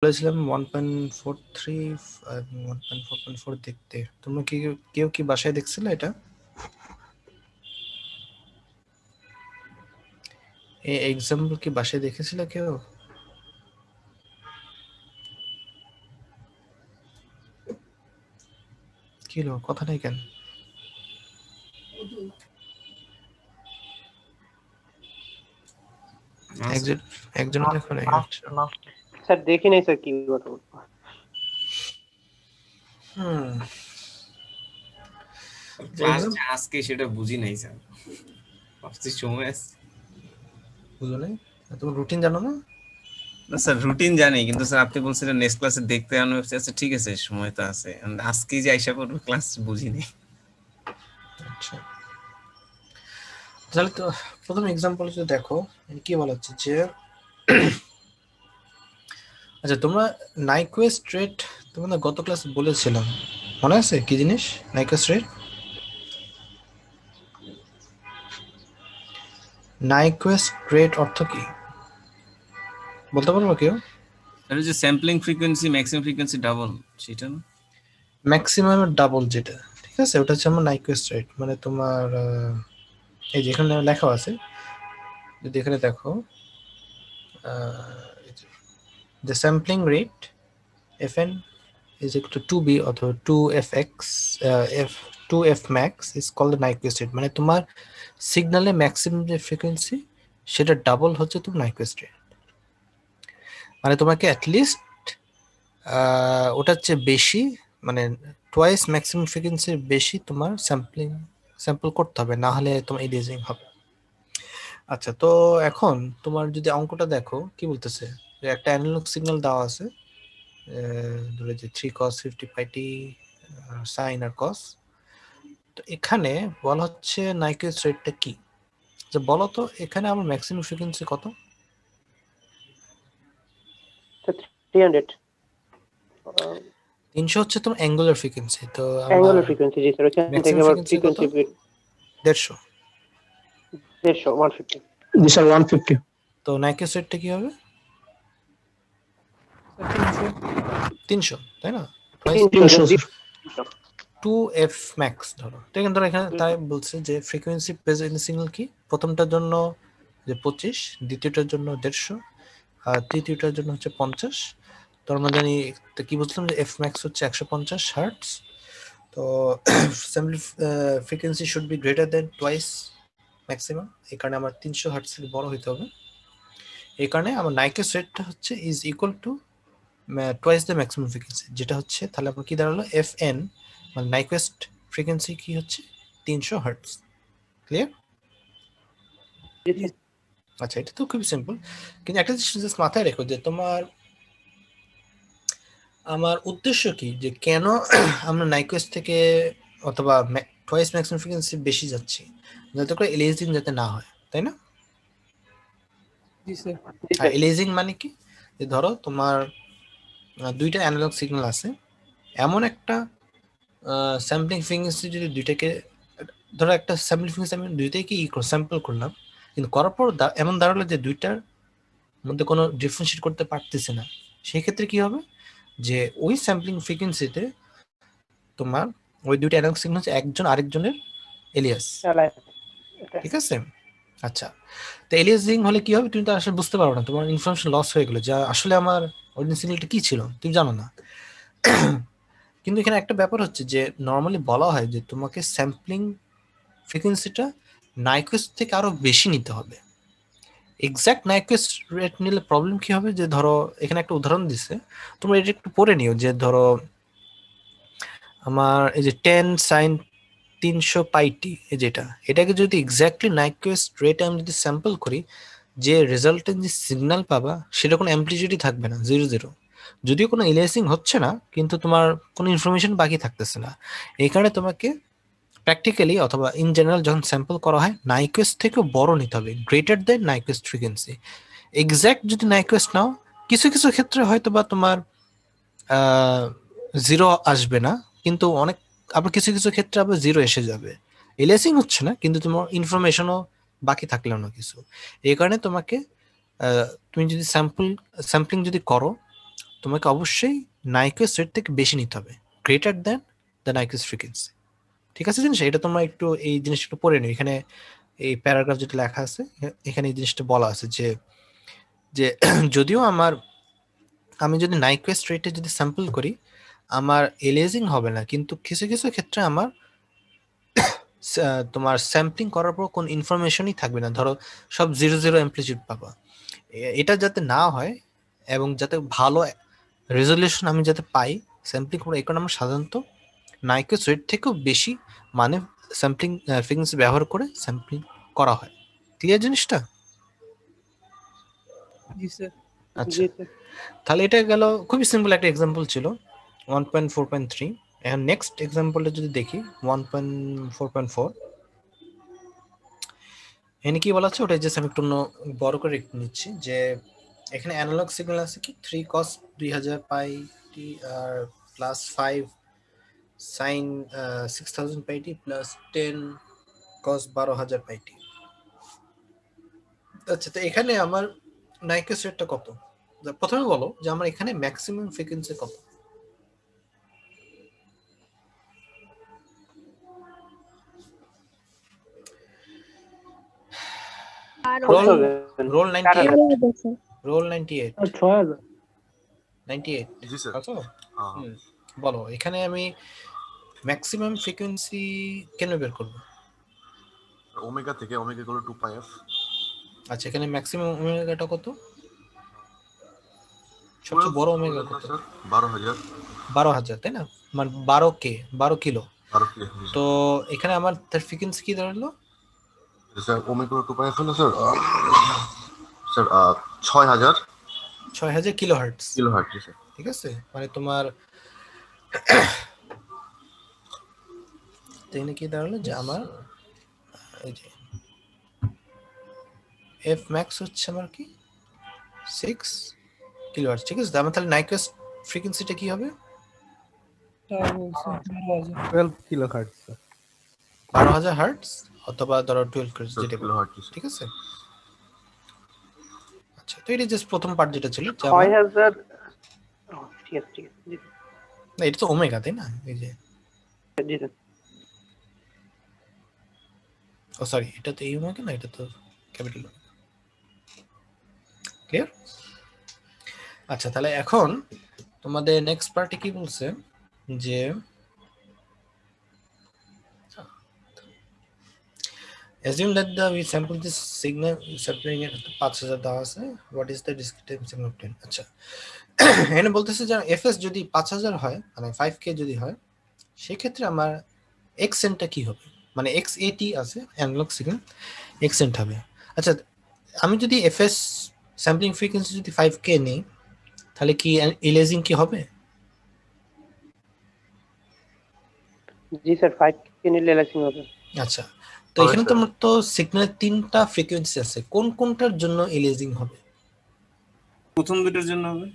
বলেছিলাম 1.43 এবং 1.4.4 দেখতে। তোমরা কি কেউ কি বাসায় দেখছিলে এটা? এই এক্সাম্পল কি বাসায় দেখেছিল কেউ? কি হলো, কথা নাই কেন? একজন দেখো নাই? আচ্ছা, স্যার দেখি নাই স্যার, কি কথা বলবো। ক্লাস আজকে সেটা বুঝি নাই স্যার, ভাবছি সময় আছে। বুঝো নাই? তোমার রুটিন জানো না? না স্যার, রুটিন জানি, কিন্তু স্যার আপনি বলছিলেন নেক্সট ক্লাসে দেখতে আনো। আচ্ছা ঠিক আছে, সময় তো আছে, আজকে যে আইসা পড়বো ক্লাস বুঝি নাই। আচ্ছা, তাহলে তো প্রথম এক্সাম্পল যদি দেখো, কি বলা হচ্ছে যে আচ্ছা, তোমরা নাইকুয়েস্ট রেট তোমাদের গত ক্লাসে বলেছিলাম, মনে আছে কি জিনিস নাইকুয়েস্ট রেট? নাইকুয়েস্ট রেট অর্থ কি বলতে পারবো কেউ? এটা যে sampling frequency maximum frequency double, সেটা না? ম্যাক্সিমামের ডাবল যেটা, ঠিক আছে, ওটা হচ্ছে আমার নাইকুয়েস্ট রেট। মানে তোমার এই যেখানে লেখা আছে, যদি এখানে দেখো the sampling rate fn is equal to 2b অথবা 2fx f 2f max is called the Nyquist rate। মানে তোমার সিগন্যালে ম্যাক্সিমাম যে ফ্রিকোয়েন্সি সেটা ডাবল হচ্ছে তোমার Nyquist rate। মানে তোমাকে অ্যাটলিস্ট ওটার চেয়ে বেশি, মানে টোয়াইস ম্যাক্সিমাম ফ্রিকোয়েন্সির বেশি তোমার স্যাম্পল করতে হবে, না হলে তোমার ইরেজিং হবে। আচ্ছা, তো এখন তোমার যদি অঙ্কটা দেখো কি বলতেছে, যে একটা অ্যানালগ সিগন্যাল দেওয়া আছে, ধরে যে 3 cos 50πt সাইন আর কস। তো এখানে বলা হচ্ছে নাইকুয়েস্ট রেটটা কি, যে বলো তো এখানে আমার ম্যাক্সিমাম ফ্রিকোয়েন্সি কত? 300 300 হচ্ছে তোমার অ্যাঙ্গুলার ফ্রিকোয়েন্সি। তো অ্যাঙ্গুলার ফ্রিকোয়েন্সি, জি স্যার। ওখান থেকে ম্যাক্সিমাম আবার ফ্রিকোয়েন্সি কত? ফ্রিকোয়েন্সি 150। 150 জি স্যার, 150। তো নাইকুয়েস্ট রেটটা কি হবে? 300, তাই না? 2f ম্যাক্স ধরো। তো এখানে ধরো, এখানে তাই বলছে যে ফ্রিকোয়েন্সি প্রেজেন্ট সিগন্যাল কি, প্রথমটার জন্য যে 25, দ্বিতীয়টার জন্য 150, আর তৃতীয়টার জন্য হচ্ছে 50। তো আমরা জানি, তো কি বলছিলাম যে এফ ম্যাক্স হচ্ছে 150 হার্টস। তো frequency should be greater than twice maximum. এই কারণে আমার 300 হার্টস থেকে বড় হইতে হবে। এই কারণে আমার নাইকুয়েস্ট রেটটা হচ্ছে is equal to twice the maximum frequency, যেটা হচ্ছে তাহলে আমার কি দাঁড়ালো, এফ এন মানে নাইকুয়েস্ট ফ্রিকোয়েন্সি কি হচ্ছে 300 হার্টস। ক্লিয়ার? আচ্ছা, এটা তো খুবই সিম্পল, কিন্তু একটা জিনিস মাথায় রেখো যে তোমার আমার উদ্দেশ্য কি, যে কেন আমরা নাইকুয়েস্ট থেকে অথবা টোয়াইস ম্যাক্সিমাম ফ্রিকোয়েন্সি বেশি যাচ্ছি, যাতে করে এলিজিং যাতে না হয়, তাই না? আর এলিজিং মানে কি, যে ধরো তোমার দুইটা অ্যানালগ সিগন্যাল আছে, এমন একটা স্যাম্পলিং ফ্রিকোয়েন্সি যদি দুইটাকে, ধরো একটা স্যাম্পলিং ফ্রিকোয়েন্সি আমি দুইটাকে স্যাম্পল করলাম, কিন্তু করার পর এমন দাঁড়ালো যে দুইটার মধ্যে কোনো ডিফারেন্সিয়েট করতে পারতেছে না, সেই ক্ষেত্রে কি হবে, যে ওই স্যাম্পলিং ফ্রিকোয়েন্সিতে তোমার ওই দুইটা অ্যানালগ সিগন্যাল হচ্ছে একজন আরেকজনের এলিয়াস, ঠিক আছে? আচ্ছা, তো এলিয়াসিং হলে কি হবে, তুমি তো আসলে বুঝতে পারো না, তোমার ইনফরমেশন লস হয়ে গেলো, যা আসলে আমার অরিজিনাল সিগন্যালটা কি ছিল তুমি জানো না। কিন্তু এখানে একটা ব্যাপার হচ্ছে যে নর্মালি বলা হয় যে তোমাকে স্যাম্পলিং ফ্রিকোয়েন্সিটা নাইকুয়েস্ট থেকে আরো বেশি নিতে হবে। এক্সাক্ট নাইকুয়েস্ট রেট নিলে প্রবলেম কি হবে, যে ধরো এখানে একটা উদাহরণ দিছে, তোমরা এটা একটু পড়ে নিও, যে ধরো আমার এই যে 10 sin 300πt, যেটা এটাকে যদি এক্স্যাক্টলি নাইকুয়েস্ট রেটে আমি যদি স্যাম্পল করি, যে রেজাল্টের যে সিগন্যাল পাবা সেটা কোনো অ্যাম্পলিটিউডই থাকবে না, 0 0। যদিও কোনো এলিয়াসিং হচ্ছে না, কিন্তু তোমার কোনো ইনফরমেশন বাকি থাকতেছে না। এই কারণে তোমাকে প্র্যাকটিক্যালি অথবা ইন জেনারেল যখন স্যাম্পল করা হয়, নাইকুয়েস্ট থেকেও বড় নিতে হবে, গ্রেটার দেন নাইকুয়েস্ট ফ্রিকোয়েন্সি। এক্স্যাক্ট যদি নাইকুয়েস্ট নাও, কিছু কিছু ক্ষেত্রে হয়তো বা তোমার 0 আসবে না, কিন্তু অনেক, আবার কিছু কিছু ক্ষেত্রে আবার 0 এসে যাবে। এলিয়াসিং হচ্ছে না, কিন্তু তোমার ইনফরমেশনও বাকি থাকলেও না কিছু। এই কারণে তোমাকে তুমি যদি স্যাম্পলিং যদি করো, তোমাকে অবশ্যই নাইকুয়েস্ট রেট থেকে বেশি নিতে হবে, গ্রেটার দ্যান দ্য নাইকুয়েস্ট ফ্রিকোয়েন্সি। ঠিক আছে জিনিস, এটা তোমরা একটু এই জিনিসটা একটু পড়ে নিও। এখানে এই প্যারাগ্রাফ যেটা লেখা আছে এখানে এই জিনিসটা বলা আছে যে যে যদিও আমি যদি নাইকুয়েস্ট রেটে যদি স্যাম্পল করি আমার এলিয়াজিং হবে না, কিন্তু কিছু কিছু ক্ষেত্রে আমার তোমার স্যাম্পলিং করার পর কোন ইনফরমেশনই থাকবে না, ধরো সব 0 অ্যামপ্লিটিউড পাবা। এটা যাতে না হয় এবং যাতে ভালো রেজলিউশন আমি যাতে পাই স্যাম্পলিং করে, এই কারণে আমরা সাধারণত নাইকুয়েস্ট রেট থেকেও বেশি মানে স্যাম্পলিং ফ্রিকোয়েন্সি ব্যবহার করে স্যাম্পলিং করা হয়। ক্লিয়ার জিনিসটা? জি স্যার। আচ্ছা, জি স্যার। তাহলে এটা গেল খুবই সিম্পল একটা এক্সাম্পল ছিল 1.4.3। এখন নেক্সট এক্সাম্পলটা যদি দেখি 1.4.4, এখানে কি বলা আছে ওটা জাস্ট আমি একটু বড় করে নিচ্ছি। যে এখানে অ্যানালগ সিগন্যাল আছে কি 3 cos 2000 পাই টি আর প্লাস 5 sin 6000 পাই টি প্লাস 10 cos 12000 পাই টি। আচ্ছা, তো এখানে আমার নাইকুয়েস্ট রেটটা কত? প্রথমে বলো যে আমার এখানে ম্যাক্সিমাম ফ্রিকোয়েন্সি কত? রোল 98, রোল 98, 98 জি স্যার। আচ্ছা। বলো এখানে আমি ম্যাক্সিমাম ফ্রিকোয়েন্সি কেন বের করব? ওমেগা থেকে omega equal to 2 pi F. আচ্ছা, এখানে ম্যাক্সিমাম ওমেগাটা কত? সবচেয়ে বড় ওমেগা কত? স্যার 12000। 12000, তাই না? মানে 12 কে 12 কিলো। 12 কে। তো এখানে আমার তার ফ্রিকোয়েন্সি কি দাঁড়ালো? Sir omega equal to 2 pi F হলো স্যার স্যার 6000 6000 কিলোহার্টজ। কিলোহার্টজ। জি স্যার। ঠিক আছে, মানে তোমার এখানে কি দাঁড়ালো যে আমার এই যে এফ ম্যাক্স হচ্ছে আমার কি 6 কিলোহার্টজ। ঠিক আছে, আমার তাহলে নাইকুয়েস্ট ফ্রিকোয়েন্সিটা কি হবে? 12 কিলোহার্টজ। 12000 হার্টজ অথবা ধরো 12 কিলোহার্টজ যেটা বলো। কিলোহার্টজ। ঠিক আছে, আচ্ছা, তো এটা জাস্ট প্রথম পার্ট যেটা ছিল যে আমার 6000। ঠিক আছে ঠিক আছে। জি না, এটা তো ওমেগা, তাই না? এই যে স্যার, জি স্যার। ও সরি, এটা তো এই ওমেগা না, এটা তো ক্যাপিটাল। ক্লিয়ার? আচ্ছা, তাহলে এখন তোমাদের নেক্সট পার্টে কি বলছে যে assume that we sample this signal sampling at 5000 দেওয়া আছে, what is the discrete time signal obtained? আচ্ছা, এখানে বলতেছে যে fs যদি 5000 হয় মানে 5k যদি হয় সেই ক্ষেত্রে আমার xn টা কি হবে, মানে xat আছে অ্যানালগ সিগন্যাল, xn হবে। আচ্ছা, আমি যদি fs স্যাম্পলিং ফ্রিকোয়েন্সি যদি 5k নেই তাহলে কি এলিয়াজিং কি হবে? জি স্যার, 5 কে নিলে এলাইসিং হবে। আচ্ছা, তো এখানে তোমার তো সিগন্যালের 3টা ফ্রিকোয়েন্সি আছে, কোন কোনটার জন্য এলিয়াজিং হবে? প্রথম দুটোর জন্য হবে।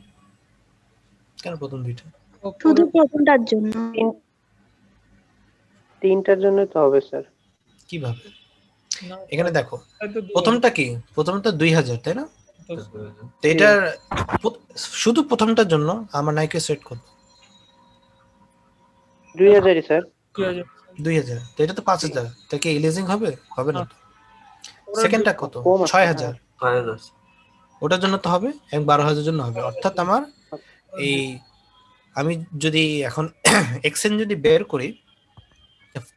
কেন প্রথম দুইটা? শুধু প্রথমটার জন্য। তিনটার জন্য তো হবে স্যার। কিভাবে? এখানে দেখো প্রথমটা কি, প্রথমটা 2000, তাই না? তো এটার শুধু প্রথমটার জন্য আমার নাইকুয়েস্ট রেট কত? 2000 স্যার। 2000, তো এটা তো 5000, তো কি এলিয়াজিং হবে? হবে না তো। সেকেন্ডটা কত? কম আছে, 6000, ওটার জন্য তো হবে এবং 12000 জন্য হবে। অর্থাৎ আমার এই আমি যদি এখন এক্সেন যদি বের করি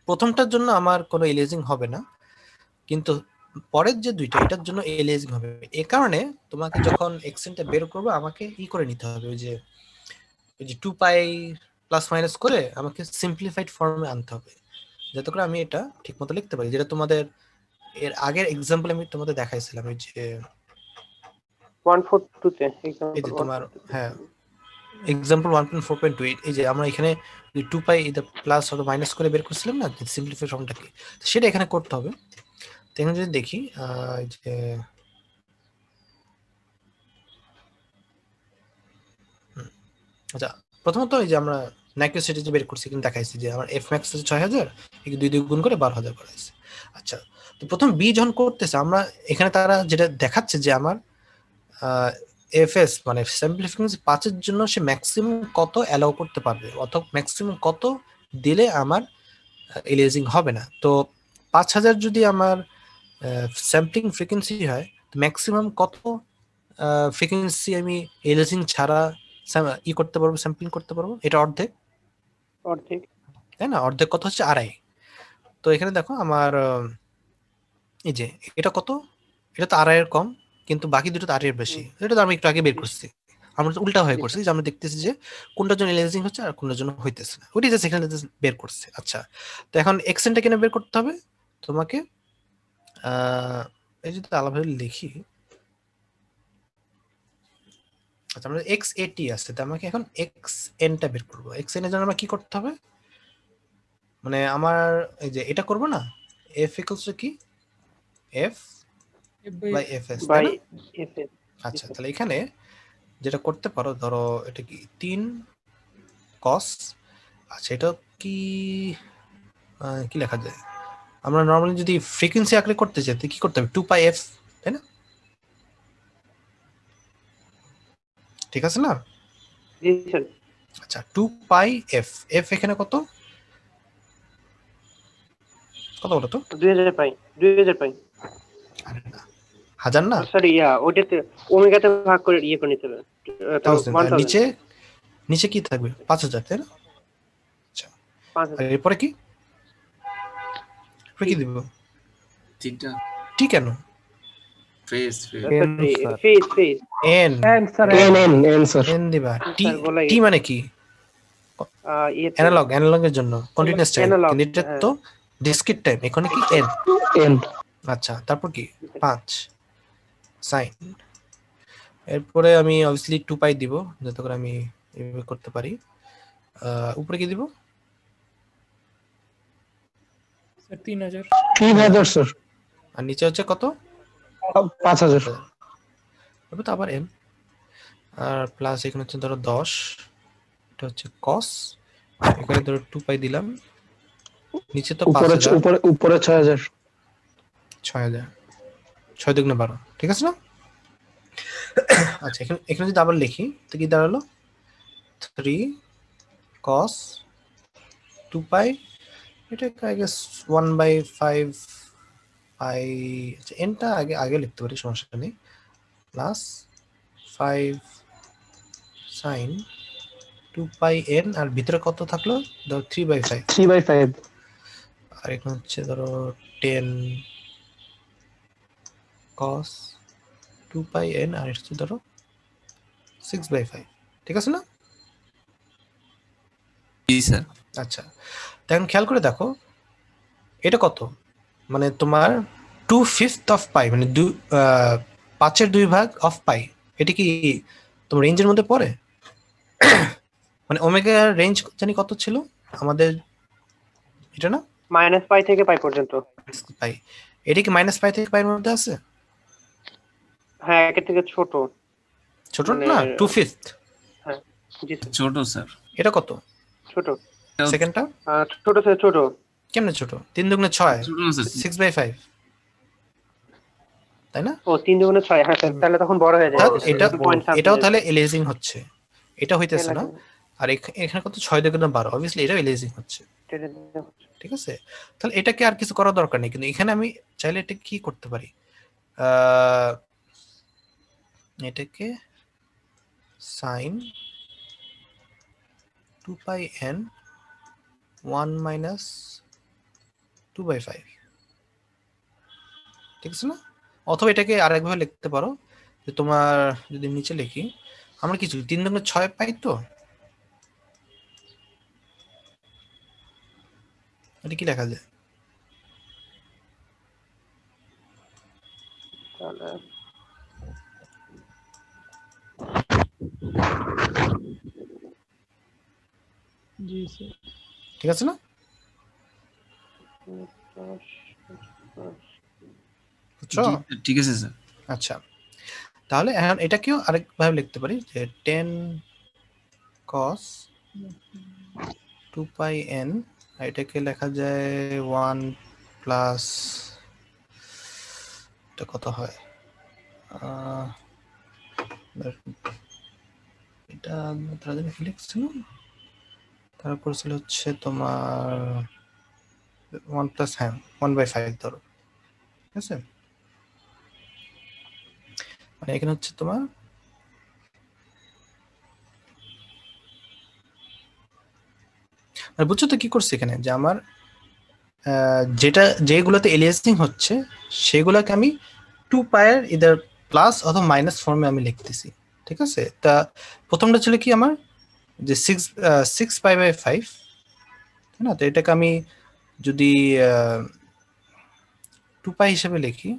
প্রথমটার জন্য আমার কোনো এলিয়াজিং হবে না, কিন্তু পরের যে দুইটা এটার জন্য এলিয়াজিং হবে। এই কারণে তোমাকে যখন এক্সেনটা বের করবে আমাকে করে নিতে হবে ওই যে 2 পাই প্লাস মাইনাস করে আমাকে সিম্পলিফাইড ফর্মে আনতে হবে যাতে করে আমি এটা ঠিকমতো লিখতে পারি, যেটা তোমাদের এর আগের এক্সাম্পল আমি তোমাদের দেখাইছিলাম। ওই যে 142 তে এই যে তোমার হ্যাঁ এক্সাম্পল 1.4.2, এই যে আমরা এখানে 2 পাই এটা প্লাস অথবা মাইনাস করে বের করছিলাম না সিম্পলিফাই ফর্মটা কি, সেটা এখানে করতে হবে। তো এখানে যদি দেখি যে আচ্ছা, প্রথমত এই যে আমরা নাইকুয়েস্ট রেট যে বের করছি কিন্তু দেখাইছি যে আমার এফ ম্যাক্স হচ্ছে 6000, এই 2 গুণ করে 12000 করাইছে। আচ্ছা, তো প্রথম বি যখন করতেছে আমরা এখানে তারা যেটা দেখাচ্ছে যে আমার এফএস মানে স্যাম্পল ফ্রিকোয়েন্সি 5 এর জন্য সে ম্যাক্সিমাম কত অ্যালাউ করতে পারবে, অথবা ম্যাক্সিমাম কত দিলে আমার এলিয়াজিং হবে না। তো 5000 যদি আমার স্যাম্পলিং ফ্রিকোয়েন্সি হয়, ম্যাক্সিমাম কত ফ্রিকোয়েন্সি আমি এলিয়াজিং ছাড়া করতে পারবো, স্যাম্পলিং করতে পারবো? এটা অর্ধেক, অর্ধেক। তাই না? অর্ধেক কত হচ্ছে 2.5। তো এখানে দেখো আমার এই যে এটা কত, এটা তো 2.5 এর কম, কিন্তু বাকি দুটো তো 8 এর বেশি। এটা তো আমি একটু আগে বের করছি, আমরা তো উল্টা হয়ে করছি যে আমরা দেখতেছি যে কোনটার জন্য এলিয়াজিং হচ্ছে আর কোনটার জন্য হইতেছে না, ওইটা জাস্ট এখানে বের করছে। আচ্ছা, তো এখন এক্সেনটা কেন বের করতে হবে তোমাকে? এই যদি আলাদাভাবে লিখি, আচ্ছা আমরা এক্স এটি আছে, তো আমাকে এখন এক্স এনটা বের করবো। এক্স এন এর জন্য আমার কি করতে হবে, মানে আমার এই যে এটা করব না, এফ ইকুয়ালস টু কি, এফ বাই এফ এস, তাই বাই না? এফএস। আচ্ছা, তাহলে এখানে যেটা করতে পারো, ধরো এটা কি 3 cos, আচ্ছা এটা কি কি লেখা যায়, আমরা নরমালি যদি ফ্রিকোয়েন্সি আকারে করতে চাই তো কি করতে হবে, 2 পাই এফ, তাই না? ঠিক আছে না? জি স্যার। আচ্ছা 2 পাই এফ, এফ এখানে কত কত বলো তো? 2000 পাই, 2000 পাই। আরে না, 1000 না, সরি, ওটাতে ওমেগাতে ভাগ করে করে নিতে হবে। 1000। আর 1000 নিচে নিচে কি থাকবে, 5000, তাই না? আচ্ছা, আর 5000 এরপরে কি, এরপরে কি দিব, থিটা টি কেন, phase sorry, phase N, Answer. N দিবা, টি, স্যার বলাই টি মানে কি, অ্যানালগ, অ্যানালগের জন্য কন্টিনিউয়াস টাইম, Analog, কিন্তু এটা তো ডিসক্রিট টাইম, এখানে কি এন। N. আচ্ছা, তারপর কি 5 সাইন, এরপরে আমি অবভিয়াসলি 2 পাই দিব যাতে করে আমি এইভাবে করতে পারি। উপরে কি দিব, 3000 sir. আর নিচে হচ্ছে কত, 5000. তবে তো আবার এম, আর প্লাস এখানে হচ্ছে ধরো 10, এটা হচ্ছে কস, এখানে ধরো 2 পাই দিলাম, নিচে তো 5000, উপরে 6000. 6000, 6 দুগুণে 12, ঠিক আছে না? আচ্ছা, এখানে যদি আবার লিখি তো কি দাঁড়ালো, 3 cos 2 পাই, এটা আই গেস 1/5 পাই, আচ্ছা এনটা আগে লিখতে পারি, সমস্যা নেই, প্লাস 5 সাইন 2 পাই এন, আর ভিতরে কত থাকলো, ধরো 3/5, 3/5. আর এখানে হচ্ছে ধরো 10 cos 2 পাই এন, আর এটা হচ্ছে ধরো 6/5, ঠিক আছে না? জি স্যার। আচ্ছা, এখন খেয়াল করে দেখো এটা কত, মানে তোমার 2/5 অফ পাই, মানে 5/2 অফ পাই, এটা কি তোমার রেঞ্জের মধ্যে পড়ে? মানে ওমেগা রেঞ্জ জানি কত ছিল আমাদের, এটা না -পাই থেকে পাই পর্যন্ত। পাই, এটা কি -পাই থেকে পাইয়ের মধ্যে আছে? হ্যাঁ, একের থেকে ছোট। ছোট মানে না, 2/5। হ্যাঁ, জি স্যার, ছোট স্যার। এটা কত ছোট। সেকেন্ডটা, ছোট স্যার, ছোট। কেমনে ছোট, 3 দুগুণে 6, ছোট না স্যার। 6/5, তাই না? ও 3 দুগুণে 6, হ্যাঁ স্যার, তাহলে তখন বড় হয়ে যায়। এটাও তাহলে এলিয়াজিং হচ্ছে, এটা হইতেছে না। আর এখানে কত, 6 দুগুণে 12, অবভিয়াসলি এটাও এলিয়াজিং হচ্ছে, ঠিক আছে? তাহলে এটাকে আর কিছু করার দরকার নেই, কিন্তু এখানে আমি চাইলে এটা কি করতে পারি, এটাকে সাইন 2 পাই n 1 মাইনাস 2/5, ঠিক আছে না? অথবা এটাকে আরেকভাবে লিখতে পারো, যে তোমার যদি নিচে লিখি, আমরা কিছু 3 দুগুণে 6 পাই, তো এটা কি লেখা যায়, জি স্যার. ঠিক আছে না? বুঝছো? জি, ঠিক আছে স্যার। আচ্ছা, তাহলে এখন এটাকেও আরেকভাবে লিখতে পারি, যে 10 cos 2 পাই n, এটাকে লেখা যায় 1 প্লাস, এটা কত হয়, এটা তারা জানি কি লিখছিল, তারপর ছিল হচ্ছে তোমার 1 প্লাস, হ্যাঁ 1/5 ধরো, ঠিক আছে। মানে এখানে হচ্ছে তোমার বুঝছো তো কি করছে এখানে, যে আমার যেগুলোতে এলিয়াসিং হচ্ছে সেগুলোকে আমি 2 পায়ের ইদার প্লাস অথবা মাইনাস ফর্মে আমি লিখতেছি, ঠিক আছে। তা প্রথমটা ছিল কি আমার, যে 6 পাই/5, তাই না। তো এটাকে আমি যদি 2 পাই হিসেবে লিখি,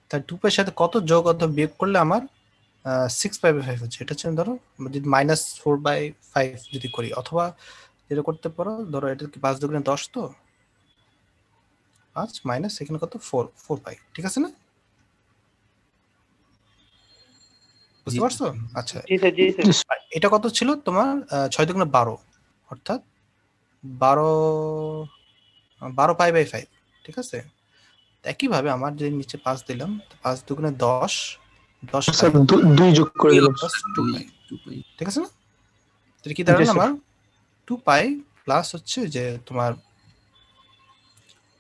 তার 2 পাইয়ের সাথে কত যোগ অথবা বিয়োগ করলে আমার 6 পাই/5 হচ্ছে। এটা হচ্ছে ধরো যদি -4/5 যদি করি, অথবা যেটা করতে পারো, ধরো এটা কি 5 দুগুণে 10, তো 5 মাইনাস এখানে কত 4 পাই, ঠিক আছে না, বুঝতে পারছো? আচ্ছা, জি স্যার, জি স্যার। আর এটা কত ছিল তোমার 6 দুগুণে 12, অর্থাৎ 12 পাই/5, ঠিক আছে। একইভাবে আমার যে নিচে 5 দিলাম, 5 দুগুণে 10 স্যার পাই 2 যোগ করে দিলাম। প্লাস 2 পাই, 2 পাই। ঠিক আছে না। তাহলে কি জি দাঁড়ালো স্যার। আমার 2 পাই প্লাস হচ্ছে যে তোমার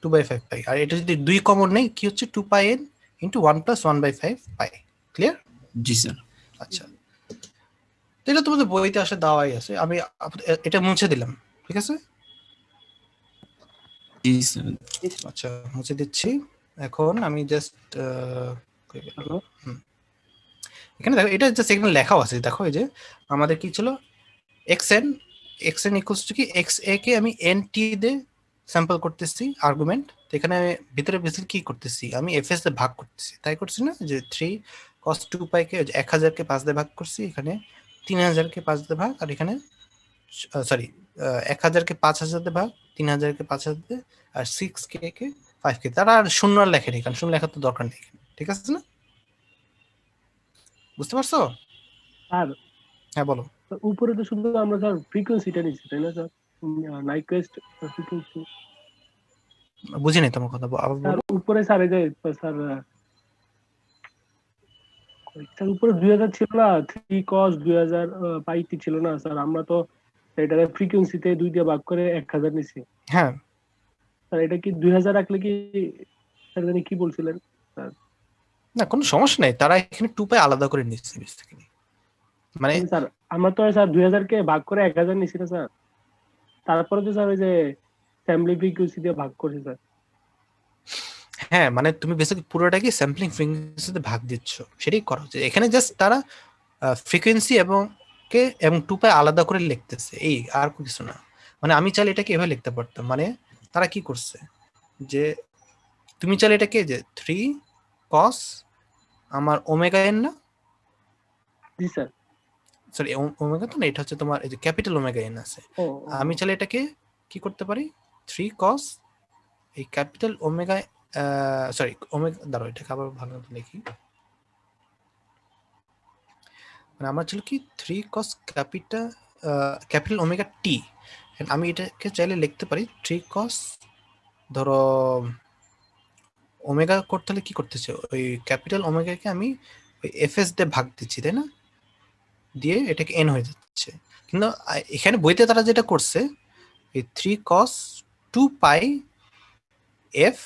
2/5 পাই, আর এটা যদি 2 কমন নেই কি হচ্ছে 2 পাই n ইন্টু 1 প্লাস 1/5 পাই। ক্লিয়ার? জি স্যার। আচ্ছা, তো এটা তোমাদের বইতে আসলে দেওয়াই আছে, আমি এটা মুছে দিলাম, ঠিক আছে। জি স্যার। আচ্ছা, মুছে দিচ্ছি। এখন আমি জাস্ট এখানে দেখো, এটা জাস্ট এখানে লেখাও আছে, দেখো এই যে আমাদের কি ছিল, xn ইকুয়ালস টু কি xa কে আমি nt দিয়ে স্যাম্পল করতেছি আর্গুমেন্ট। তো এখানে আমি ভিতরে বেসিক্যালি কি করতেছি, আমি fs দিয়ে ভাগ করতেছি, তাই করছি না, যে 3 cos 2 পাই কে 1000 কে 5 দিয়ে ভাগ করছি, এখানে 3000 কে 5 দিয়ে ভাগ, আর এখানে সরি 1000 কে 5000 দিয়ে ভাগ, 3000 কে 5000 দিয়ে, আর 6k কে 5k। তারা আর শূন্য আর লেখেনি, কারণ শূন্য লেখার তো দরকার নেই, ঠিক আছে না, বুঝতে পারছো? আর হ্যাঁ বলো। উপরে তো শুধু আমরা স্যার ফ্রিকোয়েন্সিটা নিচ্ছি, তাই না স্যার? নাইকুয়েস্ট ফ্রিকোয়েন্সি বুঝিনি তোমার কথা, আবার স্যার। বলো। উপরে স্যার এই যে স্যার স্যার উপরে 2000 ছিল না, 3 cos 2000 পাইটি ছিল না স্যার? আমরা তো এটাকে ফ্রিকোয়েন্সিতে 2 দিয়ে ভাগ করে 1000 নিছি হ্যাঁ, স্যার। এটা কি 2000 রাখলে কি স্যার জানি কি বলছিলেন স্যার? না কোনো সমস্যা নেই, তারা এখানে 2 পাই আলাদা করে নিচ্ছে বেসিক্যালি, মানে স্যার আমরা তো স্যার 2000 কে ভাগ করে 1000 নিছি না স্যার? তারপরে তো স্যার ওই যে ফ্যামিলি ফ্রিকোয়েন্সি দিয়ে ভাগ করছি স্যার। হ্যাঁ, মানে তুমি বেসিক্যালি পুরোটাকে স্যাম্পলিং ফ্রিকোয়েন্সিতে ভাগ দিচ্ছ, সেটাই করো। যে এখানে জাস্ট তারা ফ্রিকোয়েন্সি এবং 2 পাই আলাদা করে লিখতেছে, এই আর কিছু না। মানে আমি চাইলে এটাকে এভাবে লিখতে পারতাম, মানে তারা কি করছে, যে তুমি চাইলে এটাকে যে 3 cos আমার ওমেগা n না, জি স্যার। সরি ওমেগা তো না, এটা হচ্ছে তোমার এই যে ক্যাপিটাল ওমেগা n আছে, ও আমি চাইলে এটাকে কি করতে পারি, 3 cos এই ক্যাপিটাল ওমেগা, সরি ওমেগা, দাঁড়াও এটাকে আবার ভালো মতো লিখি। মানে আমার ছিল কি 3 cos ক্যাপিটাল ওমেগা টি, আমি এটাকে চাইলে লিখতে পারি 3 cos, ধরো ওমেগা করতে হলে কি করতেছে, ওই ক্যাপিটাল ওমেগাকে আমি ওই এফএস দিয়ে ভাগ দিচ্ছি, তাই না, দিয়ে এটাকে এন হয়ে যাচ্ছে। কিন্তু এখানে বইতে তারা যেটা করছে, এই 3 cos 2 pi F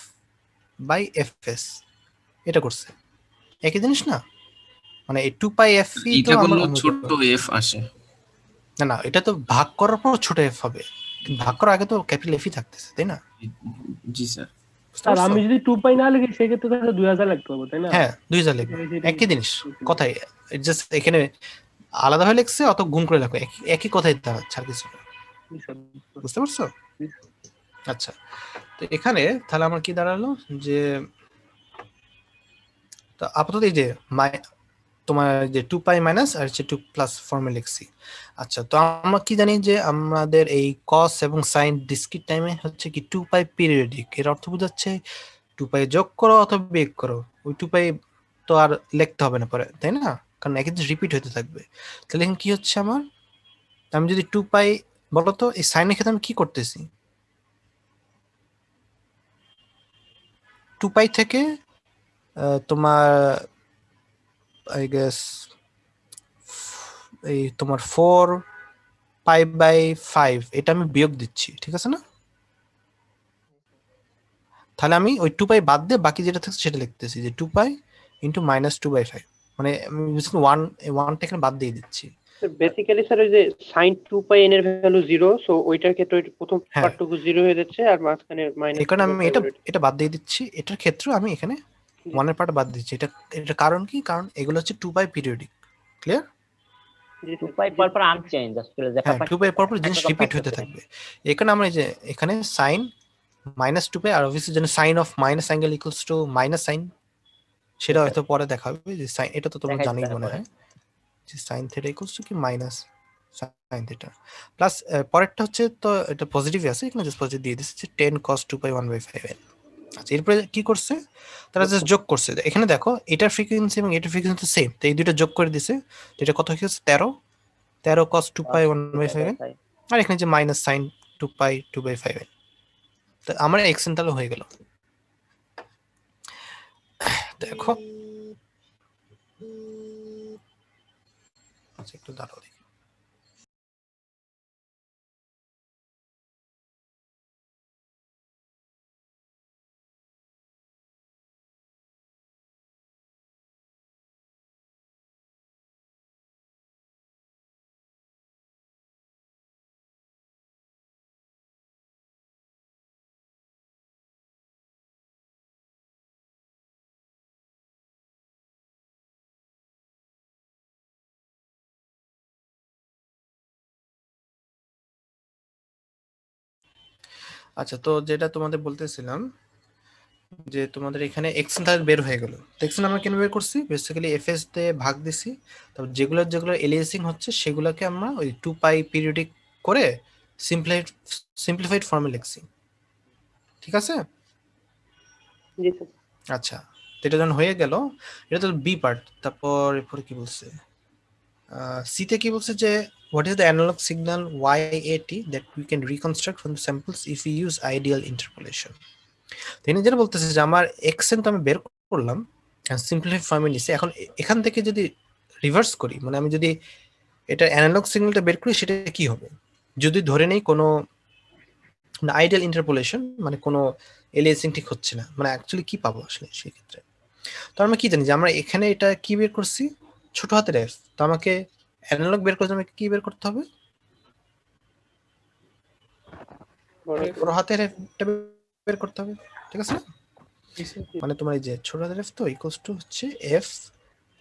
by FS, এটা করছে, একই জিনিস না। মানে এই 2 পাই এফ ই তো এটা আমার করলেও ছোট এফ আসে। না না, এটা তো ভাগ করার পর ছোট এফ হবে, কিন্তু ভাগ করার আগে তো ক্যাপিটাল এফই থাকতেছে, তাই না? জি স্যার। বুঝতে স্যার পারছো? আমি যদি 2 পাই না লিখি সেক্ষেত্রে তাহলে 2000 লিখতে হবে, তাই না? হ্যাঁ 2000 লিখবে, একই জিনিস কথাই, জাস্ট এখানে আলাদা হয়ে লিখছে অত গুণ করে লেখো, একই কথাই দাঁড়াচ্ছে, আর কিছু না। জি স্যার। বুঝতে পারছো? জি। আচ্ছা, তো এখানে তাহলে আমার কি দাঁড়ালো, যে তো আপাতত এই যে তোমার যে 2 পাই মাইনাস আর হচ্ছে 2 প্লাস ফর্মে লিখছি। আচ্ছা, তো আমরা কি জানি যে আমাদের এই কস এবং সাইন ডিসক্রিট টাইমে হচ্ছে কি 2 পাই পিরিয়ডিক, এর অর্থ বোঝাচ্ছে 2 পাই যোগ করো অথবা বিয়োগ করো, ওই 2 পাই তো আর লিখতে হবে না পরে, তাই না, কারণ একই জিনিস রিপিট হতে থাকবে। তাহলে এখন কি হচ্ছে আমার, আমি যদি 2 পাই, বলো তো এই সাইনের ক্ষেত্রে আমি কি করতেছি, 2 পাই থেকে তোমার আই গেস এই তোমার 4π/5 এটা আমি বিয়োগ দিচ্ছি, ঠিক আছে না? তাহলে আমি ওই 2π বাদ দিয়ে বাকি যেটা থাকছে সেটা লিখতেছি যে 2π ইন্টু -2/5, মানে আমি ওয়ানটা এখানে বাদ দিয়ে দিচ্ছি। বেসিক্যালি স্যার ওই যে sin 2π n এর ভ্যালু 0, সো ওইটার ক্ষেত্রে ওই প্রথম হ্যাঁ। পার্টটুকু 0 হয়ে যাচ্ছে আর মাঝখানে মাইনাস। এই কারণে আমি এটা বাদ দিয়ে দিচ্ছি। এটার ক্ষেত্রে আমি এখানে ওয়ানের পার্ট বাদ দিচ্ছি। এটা কারণ কি? কারণ এগুলো হচ্ছে 2π পিরিয়ডিক। ক্লিয়ার? 2π পর আনচেঞ্জ আসলে যে হ্যাঁ, 2π পর জিনিস রিপিট হতে থাকবে। এখানে আমরা এই যে এখানে sin -2π আর অবভিয়াসলি জানি sin of minus angle equals to minus sine, সেটা হয়তো পরে দেখা হবে যে sin, এটা তো তোমরা জানোই মনে হয় যে sin থিটা ইকুয়ালস টু কি মাইনাস sin থিটা প্লাস পরেরটা হচ্ছে তো এটা পজিটিভই আছে, এখানে জাস্ট পজিটিভ দিয়ে দিচ্ছে 10 cos 2π 1/5। আচ্ছা, এরপরে কি করছে তারা জাস্ট যোগ করছে। এখানে দেখো এটার ফ্রিকোয়েন্সি এবং এটার ফ্রিকোয়েন্সি সেম, তো এই দুটো যোগ করে দিছে, তো এটা কত হচ্ছে 13 cos 2π 1/5 আর এখানে যে মাইনাস sin 2π 2/5। তো আমার এক্সেন তাহলে হয়ে গেল। দেখো আচ্ছা একটু দাঁড়াও দেখি। আচ্ছা, তো যেটা তোমাদের বলতেছিলাম যে তোমাদের এখানে এক্সেন তাহলে বের হয়ে গেল। এক্সেন আমরা কেন বের করছি? বেসিক্যালি এফএস দিয়ে ভাগ দিছি, তবে যেগুলো এলিয়াসিং হচ্ছে সেগুলোকে আমরা ওই 2π পিরিয়ডিক করে সিম্পলিফাইড ফর্মে লিখছি, ঠিক আছে? জি স্যার। আচ্ছা, তো এটা যখন হয়ে গেল, এটা তো বি পার্ট। তারপর এরপরে কি বলছে সিতে কি বলছে যে what is the analog signal YAT that we can reconstruct from the samples if we use ideal interpolation? তিনি যেটা বলতেছে যে আমার এক্সেন তো আমি বের করলাম সিম্পলিফাইড ফর্মে নিছি, এখন এখান থেকে যদি রিভার্স করি, মানে আমি যদি এটা অ্যানালগ সিগন্যালটা বের করি সেটা কি হবে? যদি ধরে নেই কোনো আইডিয়াল ইন্টারপোলেশন, মানে কোনো এলিয়াসিং ঠিক হচ্ছে না, মানে অ্যাকচুয়ালি কি পাবো আসলে সেই ক্ষেত্রে? তো আমরা কি জানি যে আমরা এখানে এটা কি বের করছি, ছোট হাতের এফ। তো আমাকে অ্যানালগ বের করতে আমাকে কি বের করতে হবে? বড় হাতের এফটা বের করতে হবে, ঠিক আছে? মানে তোমার এই যে ছোট হাতের এফ তো ইকুয়ালস টু হচ্ছে এফ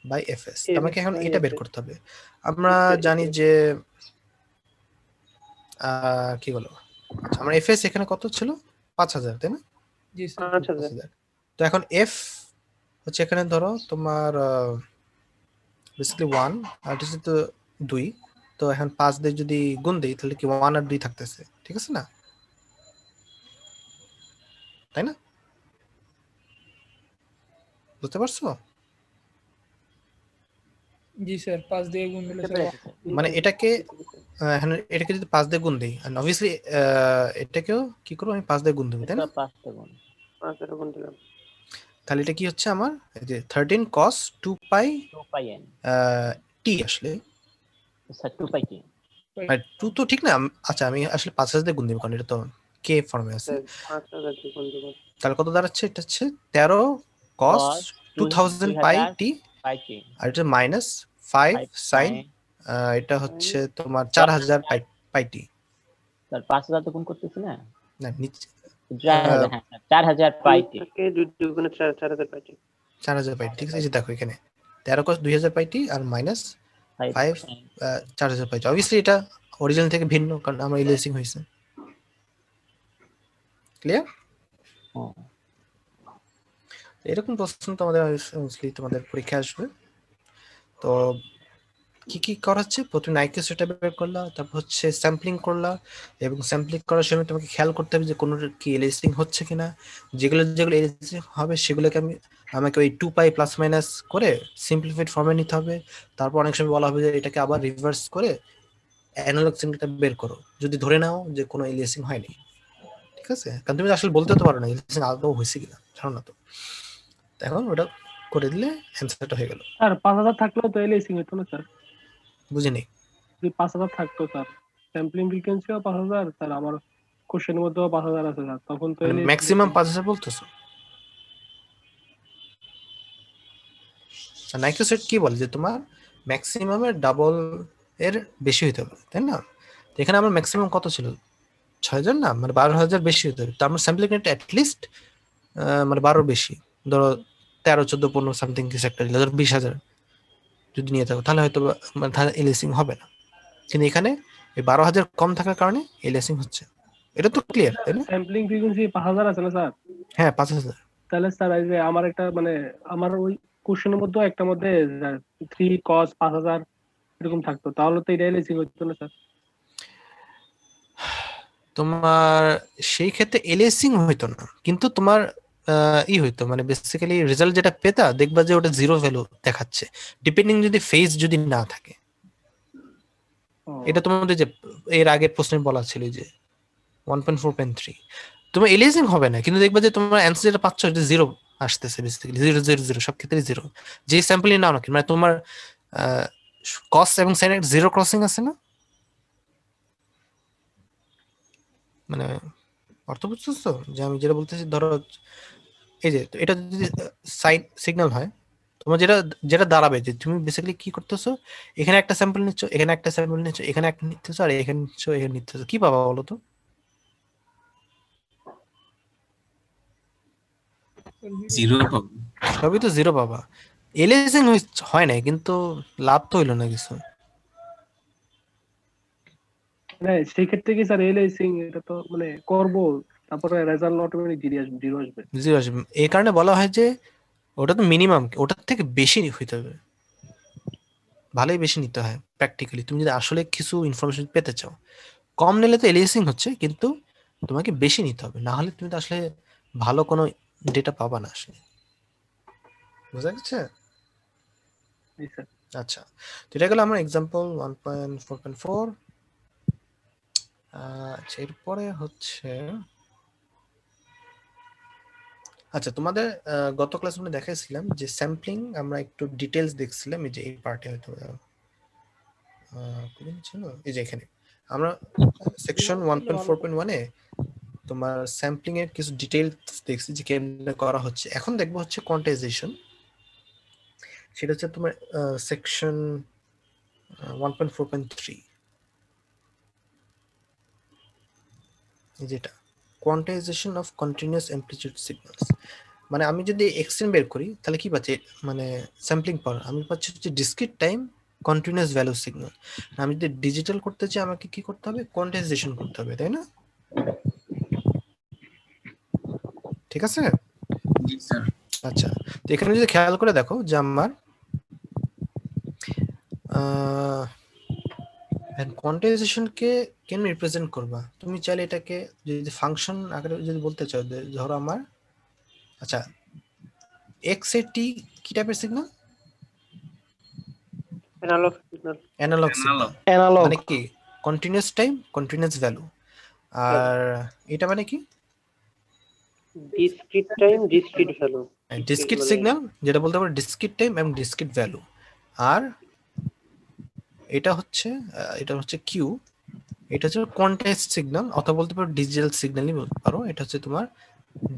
বাই এফএস। আমাকে এখন এটা বের করতে হবে। আমরা জানি যে কি বলো, আচ্ছা আমার এফএস এখানে কত ছিল? 5000, তাই না? জি স্যার, 5000। তো এখন এফ হচ্ছে এখানে ধরো তোমার বেসিক্যালি 1 আর এটা তো 2, তো এখন 5 দিয়ে যদি গুণ দেই তাহলে কি 1 আর 2 থাকতেছে, ঠিক আছে না? তাই না? বুঝতে পারছো? জি স্যার, 5 দিয়ে গুণ দিলে মানে এটাকে যদি 5 দিয়ে গুণ দেই, এন্ড অবভিয়াসলি এটাকেও কি করব আমি 5 দিয়ে গুণ দেব, তাই না? 5 দিয়ে গুণ দিলাম। তাহলে এটা কি হচ্ছে আমার এই যে 13 cos 2π n t আসলে স্যার 2π কি 2 তো ঠিক না। আচ্ছা আমি আসলে 5000 দিয়ে গুণ দেব কারণ এটা তো কে ফর্মে আছে। 5000 দিয়ে গুণ দেব। তাহলে কত দাঁড়াচ্ছে? এটা হচ্ছে 13 cos 2000 π t আর এটা মাইনাস 5 sin এটা হচ্ছে তোমার 4000 π t। স্যার 5000 তো গুণ করতেছি না, না নিচে 4000 π t কে 2 গুণে 4000 π t। 4000 π, ঠিক আছে? এই যে দেখো এখানে 13 cos 2000 π t আর মাইনাস 5 4000 π t। অবভিয়াসলি এটা অরিজিনাল থেকে ভিন্ন কারণ আমরা ইলেসিং হইছে। ক্লিয়ার? এরকম প্রশ্ন তোমাদের পরীক্ষা আসবে। তো কি কি করা হচ্ছে? প্রথমে নাইকুইস্ট সেটা বের করলা, তারপর হচ্ছে স্যাম্পলিং করলা, এবং স্যাম্পলিং করার সময় তোমাকে খেয়াল করতে হবে যে কোনো কি এলিয়াসিং হচ্ছে কিনা। যেগুলো এলিয়াসিং হবে সেগুলোকে আমাকে ওই 2π প্লাস মাইনাস করে সিম্পলিফাইড ফর্মে নিতে হবে। তারপর অনেক সময় বলা হবে যে এটাকে আবার রিভার্স করে অ্যানালগ সিগন্যালটা বের করো, যদি ধরে নাও যে কোনো এলিয়াসিং হয়নি, ঠিক আছে? কারণ তুমি আসলে বলতে তো পারো না এলিয়াসিং আদৌ হয়েছে কিনা, জানো না। তো এখন ওটা করে দিলে অ্যান্সারটা হয়ে গেল। স্যার 5000 থাকলেও তো এলিয়াসিং হতো না স্যার? বুঝিনি। যদি 5000 থাকতো স্যার, স্যাম্পলিং ফ্রিকোয়েন্সিও 5000 স্যার, আমার কোশ্চেনের মধ্যেও 5000 আছে স্যার, তখন তো ম্যাক্সিমাম 5000 বলতেছো? নাইট্রো সেট কি বলে যে তোমার ম্যাক্সিমামের ডাবল এর বেশি হতে হবে, তাই না? তো এখানে আমার ম্যাক্সিমাম কত ছিল? 6000 না, মানে 12000 বেশি হতে হবে। তো আমার স্যাম্পলিং রেট অ্যাটলিস্ট মানে 12 বেশি, ধরো 13, 14, 15 সামথিং কিছু একটা দিলে, ধরো 20000 যদি নিয়ে থাকো, তাহলে হয়তো মানে তাহলে এলিয়াসিং হবে না। কিন্তু এখানে এই 12000 কম থাকার কারণে এলিয়াসিং হচ্ছে। এটা তো ক্লিয়ার, তাই না? স্যাম্পলিং ফ্রিকোয়েন্সি 5000 আছে না স্যার? হ্যাঁ 5000। তাহলে স্যার এই যে আমার একটা মানে আমার ওই কোশ্চেনের মধ্যে একটা মধ্যে 3 cos 5000 এরকম থাকতো, তাহলে তো এটা এলিয়াসিং হতো না স্যার। তোমার সেই ক্ষেত্রে এলিয়াসিং হইতো না, কিন্তু তোমার ই হইতো, মানে বেসিক্যালি রেজাল্ট যেটা পেতা দেখবা যে ওটা জিরো ভ্যালু দেখাচ্ছে, ডিপেন্ডিং যদি ফেজ যদি না থাকে। এটা তোমাদের যে এর আগের প্রশ্নে বলা ছিল যে 1.4.3 তোমার এলিয়াসিং হবে না, কিন্তু দেখবা যে তোমার অ্যান্সার যেটা পাচ্ছ এটা জিরো আসতেছে, বেসিক্যালি 0 0 0 সব ক্ষেত্রে জিরো, যে স্যাম্পলই নাও না কেন। মানে তোমার কস এবং সাইন এর জিরো ক্রসিং আছে না, মানে অর্থ বুঝতেছো যে আমি যেটা বলতেছি? ধরো এই যে এটা যদি সাইন সিগন্যাল হয়, তোমার যেটা যেটা দাঁড়াবে যে তুমি বেসিক্যালি কি করতেছো, এখানে একটা স্যাম্পল নিচ্ছ, এখানে একটা স্যাম্পল নিচ্ছ, এখানে একটা নিতেছো, আর এখানে নিচ্ছ, এখানে নিতেছো, কি পাবা বলো তো? জিরো পাবো। সবই তো জিরো পাবা। এলিয়াসিং হয় না, কিন্তু লাভ তো হইলো না কিছু। মানে সেই ক্ষেত্রে কি স্যার এলিয়াসিং এটা তো মানে করব, তারপরে রেজাল্ট অটোমেটিক জিরো আসবে। জিরো আসবে, এই কারণে বলা হয় যে ওটা তো মিনিমাম, ওটার থেকে বেশি হইতে হবে, ভালোই বেশি নিতে হয় প্র্যাকটিক্যালি, তুমি যদি আসলে কিছু ইনফরমেশন পেতে চাও। কম নিলে তো এলিয়াসিং হচ্ছে, কিন্তু তোমাকে বেশি নিতে হবে, না হলে তুমি তো আসলে ভালো কোনো ডেটা পাবা না আসলে। বুঝা গেছে? জি স্যার। আচ্ছা, তো এটা গেল আমার এক্সাম্পল 1.4.4। আচ্ছা, এরপরে হচ্ছে আচ্ছা তোমাদের গত ক্লাসে আমরা দেখাইছিলাম যে স্যাম্পলিং আমরা একটু ডিটেইলস দেখছিলাম, এই যে এই পার্টে হয়তো কোন ছিল, এই যে এখানে আমরা সেকশন 1.4.1 এ তোমার স্যাম্পলিং এর কিছু ডিটেইলস দেখছি যে কেমনে করা হচ্ছে। এখন দেখবো হচ্ছে কোয়ান্টাইজেশন, সেটা হচ্ছে তোমার সেকশন 1.4.3 যেটা quantisation of continuous amplitude signals. মানে আমি যদি এক্সটেন্ড বের করি তাহলে কি পাচ্ছি, মানে স্যাম্পলিং পাওয়ার আমি পাচ্ছি হচ্ছে discrete time continuous value signal. আমি যদি ডিজিটাল করতে চাই আমাকে কি করতে হবে, কোয়ান্টাইজেশন করতে হবে, তাই না? ঠিক আছে? জি স্যার। আচ্ছা, তো এখানে যদি খেয়াল করে দেখো যে আমার কোয়ান্টাইজেশনকে কেন রিপ্রেজেন্ট করবা, তুমি চাইলে এটাকে যদি ফাংশন আকারে যদি বলতে চাও, ধরো আমার আচ্ছা এক্স এর টি কি টাইপের signal? Analog signal. Analog signal, analog মানে কি কন্টিনিউয়াস টাইম কন্টিনিউয়াস ভ্যালু। আর এটা মানে কি discrete time discrete value. Discrete signal, যেটা বলতে পারো ডিসক্রিট টাইম এবং ডিসক্রিট ভ্যালু। আর এটা হচ্ছে কিউ, এটা হচ্ছে কোয়ান্টাইজড সিগন্যাল, অথবা বলতে পারো ডিজিটাল সিগন্যালই বলতে পারো। এটা হচ্ছে তোমার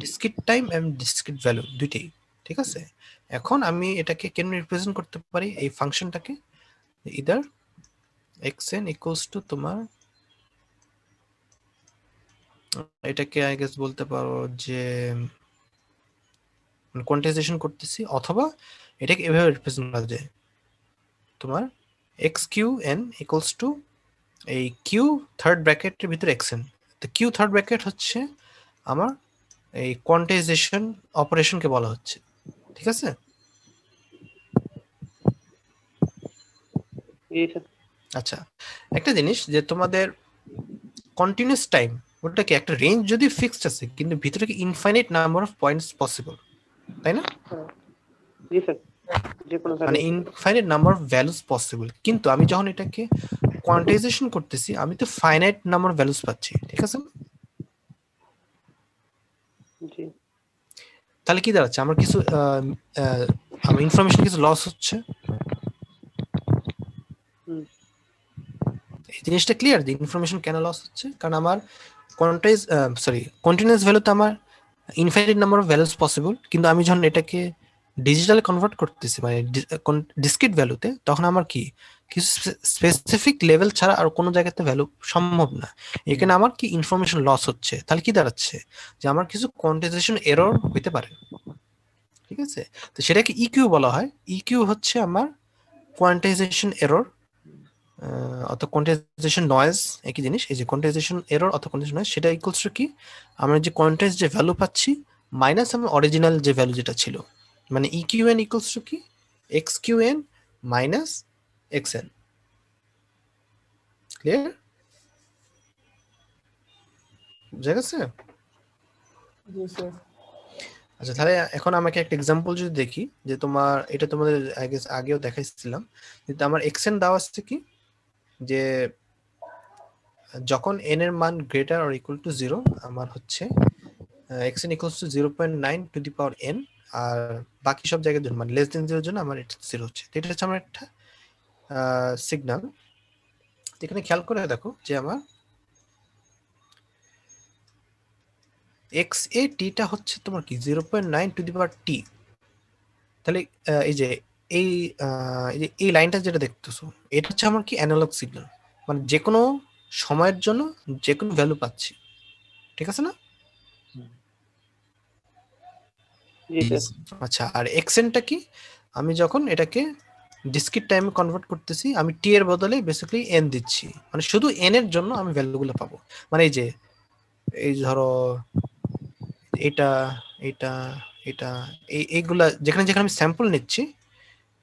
ডিসক্রিট টাইম এবং ডিসক্রিট ভ্যালু দুইটাই, ঠিক আছে? এখন আমি এটাকে কেন রিপ্রেজেন্ট করতে পারি এই ফাংশনটাকে, ইদার xn ইকুয়ালস টু তোমার এটাকে আই গেস বলতে পারো যে কোয়ান্টাইজেশন করতেছি, অথবা এটাকে এভাবে রিপ্রেজেন্ট করা যায় তোমার xqn ইকুয়ালস টু এই কিউ থার্ড ব্র্যাকেটের ভিতরে xn। তো কিউ থার্ড ব্র্যাকেট হচ্ছে আমার এই কোয়ান্টাইজেশন অপারেশনকে বলা হচ্ছে, ঠিক আছে? আচ্ছা, একটা জিনিস যে তোমাদের কন্টিনিউয়াস টাইম ওটা কি একটা রেঞ্জ যদি ফিক্সড আছে, কিন্তু ভিতরে কি infinite number of points possible, তাই না? জি স্যার, যে কোনো মানে infinite number of values possible, কিন্তু আমি যখন এটাকে কোয়ান্টাইজেশন করতেছি আমি তো ফাইনাইট নাম্বার অফ ভ্যালুস পাচ্ছি, ঠিক আছে? জি। তাহলে কি দাঁড়াচ্ছে, আমার কিছু আমার ইনফরমেশন কিছু লস হচ্ছে। এই জিনিসটা ক্লিয়ার যে ইনফরমেশন কেন লস হচ্ছে, কারণ আমার কন্টিনিউয়াস ভ্যালুতে আমার infinite number of values possible, কিন্তু আমি যখন এটাকে ডিজিটাল কনভার্ট করতেছি মানে ডিসক্রিট ভ্যালুতে, তখন আমার কি কিছু স্পেসিফিক লেভেল ছাড়া আর কোনো জায়গাতে ভ্যালু সম্ভব না। এখানে আমার কি ইনফরমেশন লস হচ্ছে, তাহলে কি দাঁড়াচ্ছে যে আমার কিছু কোয়ান্টাইজেশন এরর হইতে পারে, ঠিক আছে? তো সেটাকে ইকিউ বলা হয়। ইকিউ হচ্ছে আমার কোয়ান্টাইজেশন এরর অথবা কোয়ান্টাইজেশন নয়েজ, একই জিনিস। এই যে কোয়ান্টাইজেশন এরর অথবা কোয়ান্টাইজেশন নয়েজ, সেটা ইকুয়ালস টু কি, আমরা যে কোয়ান্টাইজ যে ভ্যালু পাচ্ছি মাইনাস আমার অরিজিনাল যে ভ্যালু যেটা ছিল, মানে ইকিউএন ইকুয়ালস টু কি, এক্সকিউএন মাইনাস এক্সএন। ক্লিয়ার? বুঝা গেছে? জি স্যার। আচ্ছা, তাহলে এখন আমাকে একটা এক্সাম্পল যদি দেখি, যে তোমার এটা তোমাদের আগেও দেখাইছিলাম, কিন্তু আমার এক্সএন দেওয়া আছে কি, যে যখন n এর মান গ্রেটার অর ইকুয়াল টু 0 আমার হচ্ছে xn equals to 0.9 to the power n, আর বাকি সব জায়গার জন্য মানে লেস দেন 0 এর জন্য আমার এটা 0 হচ্ছে। তো এটা হচ্ছে আমার একটা সিগন্যাল। এখানে খেয়াল করে দেখো যে আমার xat টা হচ্ছে তোমার কি 0.9 টু দি পাওয়ার t। তাহলে এই যে এই লাইনটা যেটা দেখতেছো, এটা হচ্ছে আমার কি অ্যানালগ সিগন্যাল, মানে যে কোনো সময়ের জন্য যে কোনো ভ্যালু পাচ্ছি, ঠিক আছে না? জি স্যার। আচ্ছা, আর এক্সেনটা কি, আমি যখন এটাকে ডিসক্রিট টাইমে কনভার্ট করতেছি, আমি টি এর বদলে বেসিক্যালি এন দিচ্ছি, মানে শুধু এন এর জন্য আমি ভ্যালুগুলো পাবো। মানে এই ধরো এটা এটা এটা এইগুলা যেখানে যেখানে আমি স্যাম্পল নিচ্ছি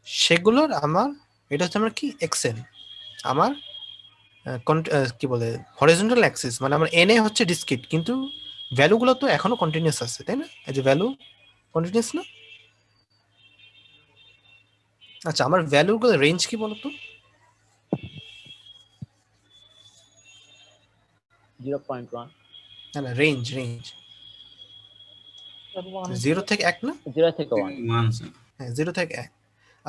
সেগুলোর আমার এটা হচ্ছে আমার কি এক্সেন, আমার কি বলে হরিজন্টাল অ্যাক্সিস, মানে আমার এন এ হচ্ছে ডিসক্রিট, কিন্তু ভ্যালুগুলো তো এখনো কন্টিনিউয়াস আছে, তাই না? এই যে ভ্যালু কন্টিনিউয়াস না? আচ্ছা, আমার ভ্যালুগুলো রেঞ্জ কি বলতো? 0.1 না রেঞ্জ 0 থেকে 1 না? 0 থেকে 1 হ্যাঁ 0 থেকে 1।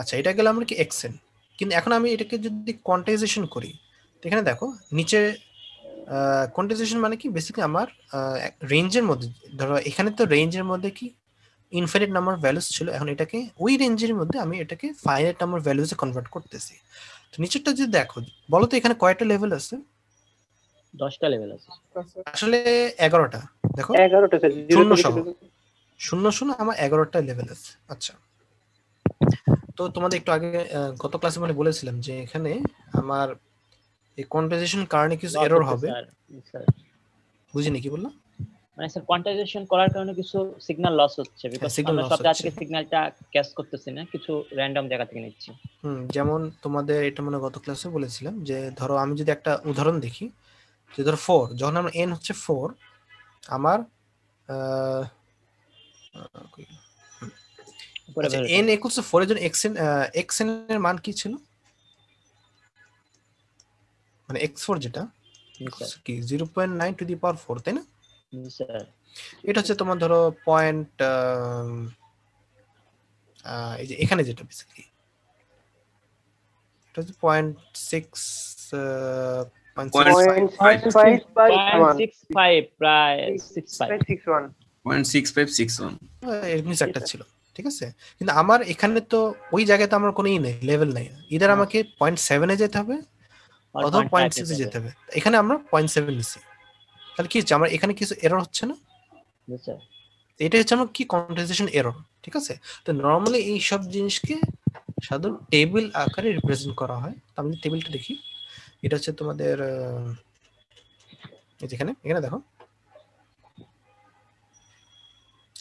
আচ্ছা, এটা গেল আমরা কি এক্সেন, কিন্তু এখন আমি এটাকে যদি কোয়ান্টাইজেশন করি, তো এখানে দেখো নিচে কোয়ান্টাইজেশন মানে কি, বেসিক্যালি আমার রেঞ্জের মধ্যে, ধরো এখানে তো রেঞ্জের মধ্যে কি ইনফাইনাইট নাম্বার ভ্যালুস ছিল, এখন এটাকে ওই রেঞ্জের মধ্যে আমি এটাকে ফাইনাইট নাম্বার ভ্যালুসে কনভার্ট করতেছি। তো নিচেরটা যদি দেখো, বলো তো এখানে কয়টা লেভেল আছে? 10টা লেভেল আছে। আসলে 11টা। দেখো 11টা স্যার, শূন্য সহ শূন্য শূন্য আমার 11টা লেভেল আছে। আচ্ছা, তো তোমাদের একটু আগে গত ক্লাসে মানে বলেছিলাম যে এখানে আমার এই কোয়ান্টাইজেশন কারণে কিছু এরর হবে। স্যার বুঝিনি কি বললাম? মানে স্যার কোয়ান্টাইজেশন করার কারণে কিছু সিগন্যাল লস হচ্ছে, বিকজ signal আমরা loss সব জায়গা হচ্ছে। থেকে সিগন্যালটা ক্যাচ করতেছি না, কিছু র্যান্ডম জায়গা থেকে নিচ্ছি। যেমন তোমাদের এটা মানে গত ক্লাসে বলেছিলাম যে ধরো আমি যদি একটা উদাহরণ দেখি, যে ধরো 4, যখন আমার n হচ্ছে 4, আমার আচ্ছা n ইকুয়ালস টু 4 এর জন্য xn এর মান কি ছিল, মানে x4 যেটা কি 0.9 টু দি পাওয়ার 4, তাই না? স্যার এটা হচ্ছে তোমার ধরো পয়েন্ট, এই যে এখানে যেটা বেসিক্যালি এটা হচ্ছে 0.65 প্রায় 65 0.6561 এরকম একটা ছিল, ঠিক আছে? কিন্তু আমার এখানে তো ওই জায়গাতে আমার কোনো নেই, লেভেল নেই, ইদার আমাকে 0.7 এ যেতে হবে অথবা 0.6 এ যেতে হবে। এখানে আমরা 0.7 নিছি, তাহলে কি হচ্ছে আমার এখানে কিছু এরর হচ্ছে না? এটা হচ্ছে আমার কি কোয়ান্টাইজেশন এরর, ঠিক আছে? তো নরমালি এই সব জিনিসকে সাধারণত টেবিল আকারে রিপ্রেজেন্ট করা হয়। আমি টেবিলটা দেখি, এটা হচ্ছে তোমাদের এখানে দেখো।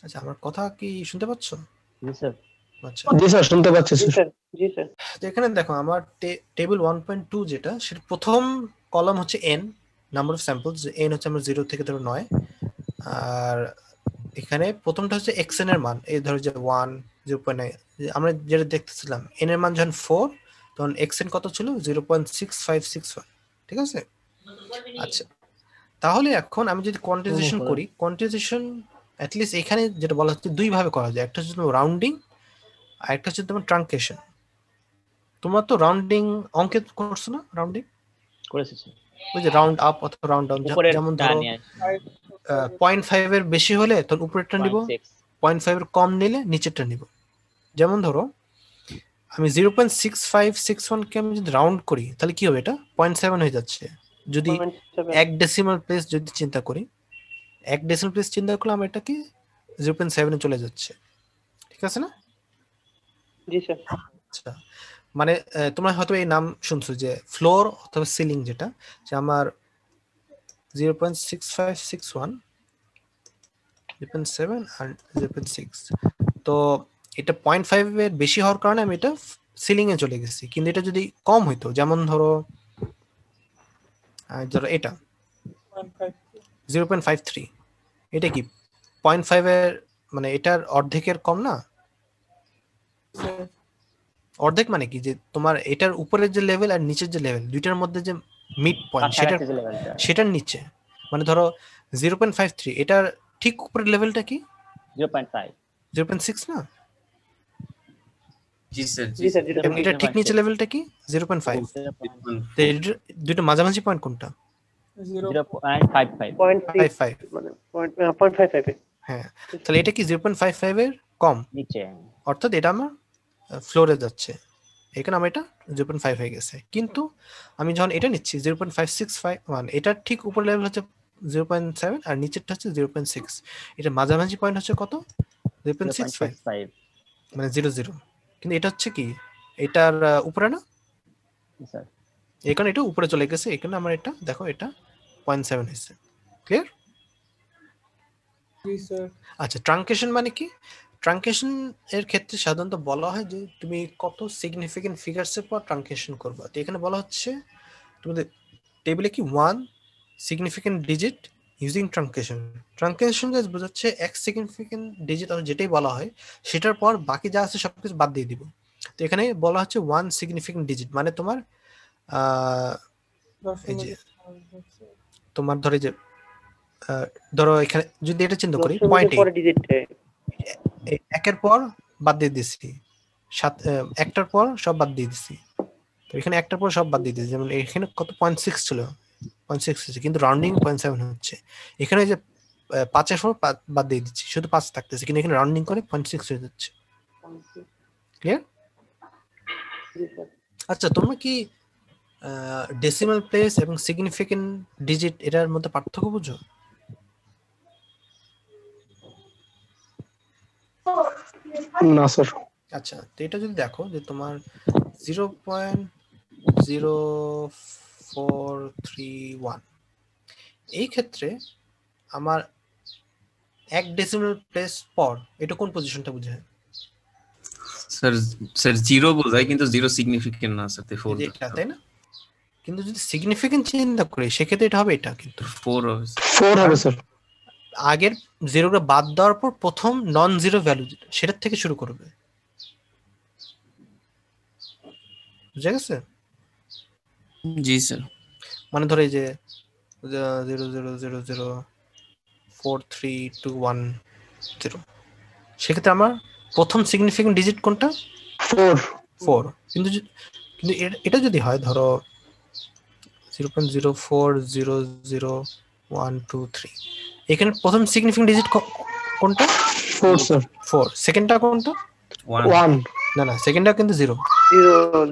আচ্ছা, আমার কথা কি শুনতে পাচ্ছ? আচ্ছা জি স্যার, শুনতে পাচ্ছি স্যার। জি স্যার। তো এখানে দেখো আমার টেবিল 1.2 যেটা, সেটা প্রথম কলাম হচ্ছে n number of samples, n হচ্ছে আমার 0 থেকে ধরো 9, আর এখানে প্রথমটা হচ্ছে xn এর মান, এই ধরো যে 1 0.9, আমরা যেটা দেখতেছিলাম n এর মান যখন 4 তখন xn কত ছিল 0.6561, ঠিক আছে? আচ্ছা, তাহলে এখন আমি যদি কোয়ান্টাইজেশন করি, কোয়ান্টাইজেশন অ্যাট লিস্ট এখানে যেটা বলা হচ্ছে দুই ভাবে করা যায়, একটা হচ্ছে রাউন্ডিং আর একটা হচ্ছে তোমার ট্রাঙ্কেশন। তোমরা তো রাউন্ডিং অঙ্কে করছো না? রাউন্ডিং করেছি স্যার। ওই যে রাউন্ড আপ অথবা রাউন্ড ডাউন, উপরের যেমন টা ধরো নিয়ে আসি। 0.5 এর বেশি হলে তখন উপরেরটা নিব, 0.6 0.5 এর কম নিলে নিচেরটা নিব। যেমন ধরো আমি 0.6561 কে আমি যদি রাউন্ড করি তাহলে কি হবে, এটা 0.7 হয়ে যাচ্ছে। যদি 0.7 এক ডেসিমাল প্লেস যদি চিন্তা করি, এক ডেসিমাল প্লেস চিন্তা করলাম, এটা কি 0.7 এ চলে যাচ্ছে, ঠিক আছে না? জি স্যার। আচ্ছা, মানে তোমরা হয়তো এই নাম শুনছো যে ফ্লোর অথবা সিলিং, যেটা যে আমার 0.6561, 0.7 আর 0.6, তো এটা 0.5 এর বেশি হওয়ার কারণে আমি এটা সিলিং এ চলে গেছি। কিন্তু এটা যদি কম হইতো, যেমন ধরো এটা 0.53, এটা কি 0.5 এর মানে এটার অর্ধেকের কম না? অর্ধেক মানে কি, যে তোমার এটার উপরের যে লেভেল আর নিচের যে লেভেল দুইটার মধ্যে যে মিড পয়েন্ট কাছাকাছি যে লেভেলটা সেটার নিচে, মানে ধরো 0.53 এটার ঠিক উপরের লেভেলটা কি 0.5 0.6 না? জি স্যার, জি স্যার। এবং এটা ঠিক নিচে লেভেলটা কি 0.5। তো এর দুটো মাঝামাঝি পয়েন্ট কোনটা? 0.55 0.6 মানে 0.55 হ্যাঁ, তাহলে এটা কি 0.55 এর কম, নিচে। অর্থাৎ এটা আমার ফ্লোরে যাচ্ছে, এখানে আমার এটা 0.5 হয়ে গেছে। কিন্তু আমি যখন এটা নিচ্ছি 0.561, এটার ঠিক উপর লেভেল হচ্ছে 0.7 আর নিচেরটা হচ্ছে 0.6, এটা মাঝামাঝি পয়েন্ট হচ্ছে কত 0.65, 0.65 মানে 0.0। কিন্তু এটা হচ্ছে কি এটার উপরে না, স্যার। এখানে এটা উপরে চলে গেছে, এখানে আমার এটা দেখো এটা 0.7 হয়েছে। ক্লিয়ার? জি স্যার। আচ্ছা, ট্রাঙ্কেশন মানে কি? ট্রাঙ্কেশন এর ক্ষেত্রে সাধারণত বলা হয় যে তুমি কত সিগনিফিকেন্ট ফিগারস এর পর ট্রাঙ্কেশন করবা। তো এখানে বলা হচ্ছে তোমাদের টেবিলে কি 1 সিগনিফিকেন্ট ডিজিট ইউজিং ট্রাঙ্কেশন। ট্রাঙ্কেশন জাস্ট বোঝাচ্ছে এক সিগনিফিকেন্ট ডিজিট আর যেটাই বলা হয় সেটার পর বাকি যা আছে সবকিছু বাদ দিয়ে দিব। তো এখানে বলা হচ্ছে 1 সিগনিফিকেন্ট ডিজিট, মানে তোমার এই যে তোমার ধরে যে ধরো এখানে যদি এটা চিন্তা করি পয়েন্ট পরে ডিজিট একের পর বাদ দিয়ে দিচ্ছি, একটার পর সব বাদ দিয়ে দিচ্ছি। তো এখানে একটার পর সব বাদ দিয়ে দিচ্ছি, যেমন এখানে কত 0.6 ছিল, 0.6 হচ্ছে, কিন্তু রাউন্ডিং 0.7 হচ্ছে। এখানে যে 5 এর পর বাদ দিয়ে দিচ্ছি, শুধু 5 থাকতেছে, কিন্তু এখানে রাউন্ডিং করে 0.6 হয়ে যাচ্ছে। ক্লিয়ার? আচ্ছা, তোমরা কি ডেসিমাল প্লেস এবং সিগনিফিকেন্ট ডিজিট এটার মধ্যে পার্থক্য বুঝো? না স্যার। আচ্ছা, তো এটা যদি দেখো যে তোমার 0.0431, এই ক্ষেত্রে আমার এক ডেসিমাল প্লেস পর এটা কোন পজিশনটা বোঝায়? স্যার স্যার জিরো বোঝায়, কিন্তু জিরো সিগনিফিকেন্ট না স্যার, 4 এটা, তাই না? কিন্তু যদি সিগনিফিকেন্ট চিন্তা করি সেক্ষেত্রে এটা হবে এটা, কিন্তু 4 হবে 4 হবে স্যার। আগের জিরোটা বাদ দেওয়ার পর প্রথম নন জিরো ভ্যালু সেটার থেকে শুরু করবে। বুঝা গেছে? জি স্যার। মানে ধরো এই যে 0.0004321 সেক্ষেত্রে আমার প্রথম সিগনিফিকেন্ট ডিজিট কোনটা? 4। কিন্তু এটা যদি হয় ধরো 0.04000123, এখানে প্রথম সিগনিফিকেন্ট ডিজিট কোনটা? 4 স্যার। 4। সেকেন্ডটা কোনটা? 1। না, সেকেন্ডটা কিন্তু 0।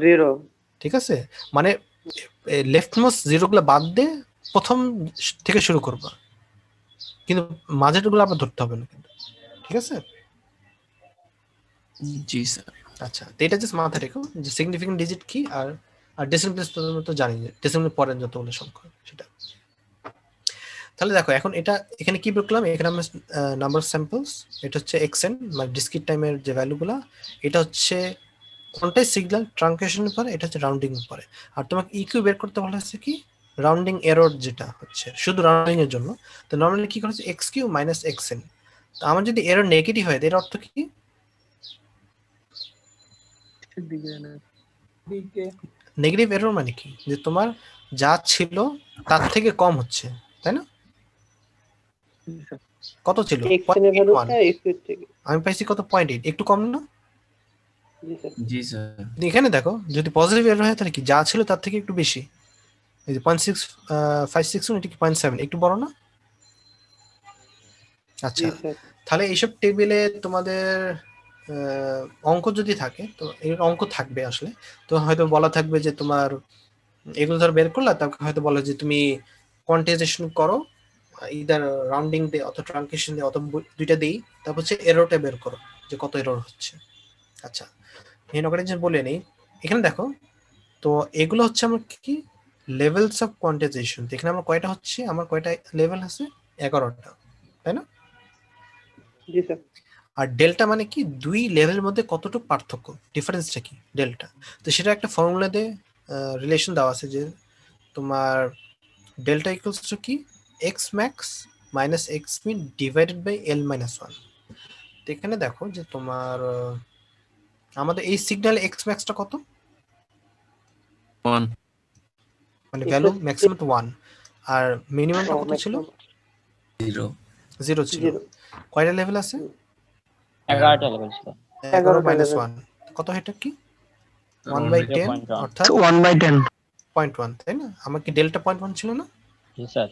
0 ঠিক আছে, মানে লেফট মোস্ট জিরো গুলো বাদ দিয়ে প্রথম থেকে শুরু করবা, কিন্তু মাঝের গুলো আবার ধরতে হবে না কিন্তু। ঠিক আছে? জি স্যার। আচ্ছা, তো এটা জাস্ট মাথায় রেখো যে সিগনিফিকেন্ট ডিজিট কি, আর ডেসিমাল প্লেস তো জানি যে ডেসিমাল পরের যতগুলো সংখ্যা সেটা। তাহলে দেখো এখন এটা এখানে কি বললাম, এখানে আমরা নাম্বার অফ স্যাম্পলস, এটা হচ্ছে xn মানে ডিসক্রিট টাইমের যে ভ্যালুগুলো, এটা হচ্ছে কোনটাই সিগন্যাল ট্রাঙ্কেশনের পরে, এটা হচ্ছে রাউন্ডিং এর পরে। আর তোমাকে ইকিউ বের করতে বলা হচ্ছে কি রাউন্ডিং এরর, যেটা হচ্ছে শুধু রাউন্ডিং এর জন্য। তো নরমালি কি করা হচ্ছে xq - xn। তো আমার যদি এরর নেগেটিভ হয় এর অর্থ কি? নেগেটিভ এরর মানে কি, যে তোমার যা ছিল তার থেকে কম হচ্ছে, তাই না? কত ছিল? আমি পাইছি কত 0.8, একটু কম না? জি স্যার। এখানে দেখো যদি পজিটিভ এরর হয় তাহলে কি যা ছিল তার থেকে একটু বেশি, এই যে 0.656 এটা কি 0.7 একটু বড় না? আচ্ছা, জি স্যার। তাহলে এইসব টেবিলে তোমাদের অঙ্ক যদি থাকে, তো এর অঙ্ক থাকবে আসলে, তো হয়তো বলা থাকবে যে তোমার এগুলো ধর বের করলা, তাকে হয়তো বলে যে তুমি কোয়ান্টাইজেশন করো, ইদার রাউন্ডিং দিয়ে অথবা ট্রাঙ্কেশন দিয়ে অথবা দুইটা দিই, তারপর হচ্ছে এররটা বের করো যে কত এরর হচ্ছে। আচ্ছা, এই অর্গানাইজেশন বলে নেই, এখানে দেখো তো এগুলো হচ্ছে আমার কি লেভেলস অফ কোয়ান্টাইজেশন। এখানে আমার কয়টা হচ্ছে, আমার কয়টা লেভেল আছে? 11টা, তাই না? জি স্যার। আর ডেল্টা মানে কি দুই লেভেলের মধ্যে কতটুকু পার্থক্য, ডিফারেন্সটা কি ডেল্টা। তো সেটা একটা ফর্মুলা দিয়ে রিলেশন দেওয়া আছে যে তোমার ডেল্টা ইকুয়ালস টু কি x max minus x min divided by L minus one. তো এখানে দেখো যে তোমার আমাদের এই সিগন্যাল এক্স ম্যাক্সটা কত, 1 মানে ভ্যালু ম্যাক্সিমাম তো 1, আর মিনিমামটা কত ছিল? 0 0 ছিল। কয়টা লেভেল আছে? 11টা লেভেল ছিল। 11 মাইনাস 1 কত, এটা কি 1/10 0.1 অর্থাৎ 1/10 0.1, তাই না? আমার কি ডেল্টা 0.1 ছিল না? জি স্যার।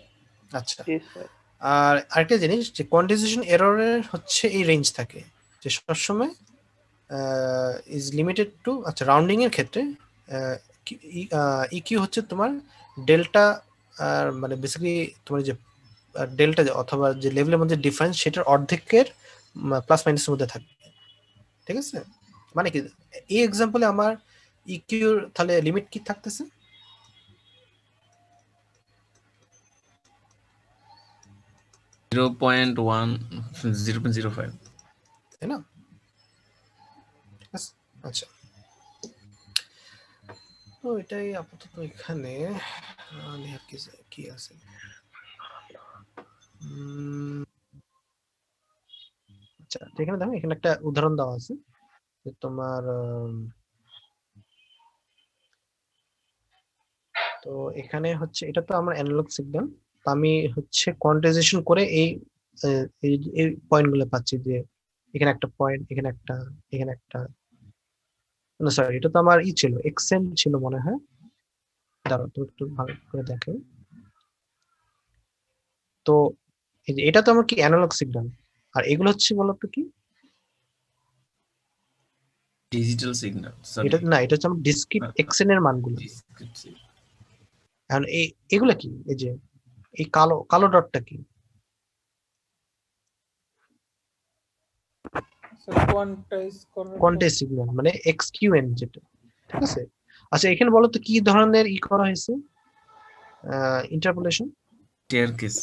আচ্ছা, জি স্যার। আর আরেকটা জিনিস যে কোয়ান্টাইজেশন এররের হচ্ছে এই রেঞ্জ থাকে যে সবসময় ইজ লিমিটেড টু, আচ্ছা রাউন্ডিং এর ক্ষেত্রে ইকিউ হচ্ছে তোমার ডেল্টা, মানে বেসিক্যালি তোমার যে ডেল্টা অথবা যে লেভেলের মধ্যে ডিফারেন্স সেটার অর্ধেকের প্লাস মাইনাসের মধ্যে থাকবে, ঠিক আছে? মানে কি এই এক্সাম্পলে আমার ইকিউর তাহলে লিমিট কি থাকতেছে? .0.05, তাই না? ঠিক আছে, আচ্ছা তো এটাই আপাতত এখানে আর কি আছে। আচ্ছা, এখানে দেখো এখানে একটা উদাহরণ দেওয়া আছে যে তোমার তো এখানে হচ্ছে এটা তো আমার অ্যানালগ সিগন্যাল, তো আমি হচ্ছে কোয়ান্টাইজেশন করে এই পয়েন্টগুলো পাচ্ছি যে এখানে একটা পয়েন্ট, এখানে একটা, এখানে একটা, না সরি এটা তো আমার ছিল এক্সেল ছিল মনে হয়, দাঁড়াও তো একটু ভালো করে দেখো। তো এই যে এটা তো আমার কি অ্যানালগ সিগন্যাল, আর এগুলো হচ্ছে বলতো কি ডিজিটাল সিগন্যাল। এটা না, এটা হচ্ছে আমার ডিসক্রিট এক্সেন এর মানগুলো। এখন এগুলা কি, এই যে এই কালো কালো ডটটা কি? কোয়ান্টাইজ সিগন্যাল মানে এক্সকিউএন যেটা, ঠিক আছে? আচ্ছা এখানে বলো তো কি ধরনের করা হয়েছে ইন্টারপোলেশন? স্টেয়ারকেস।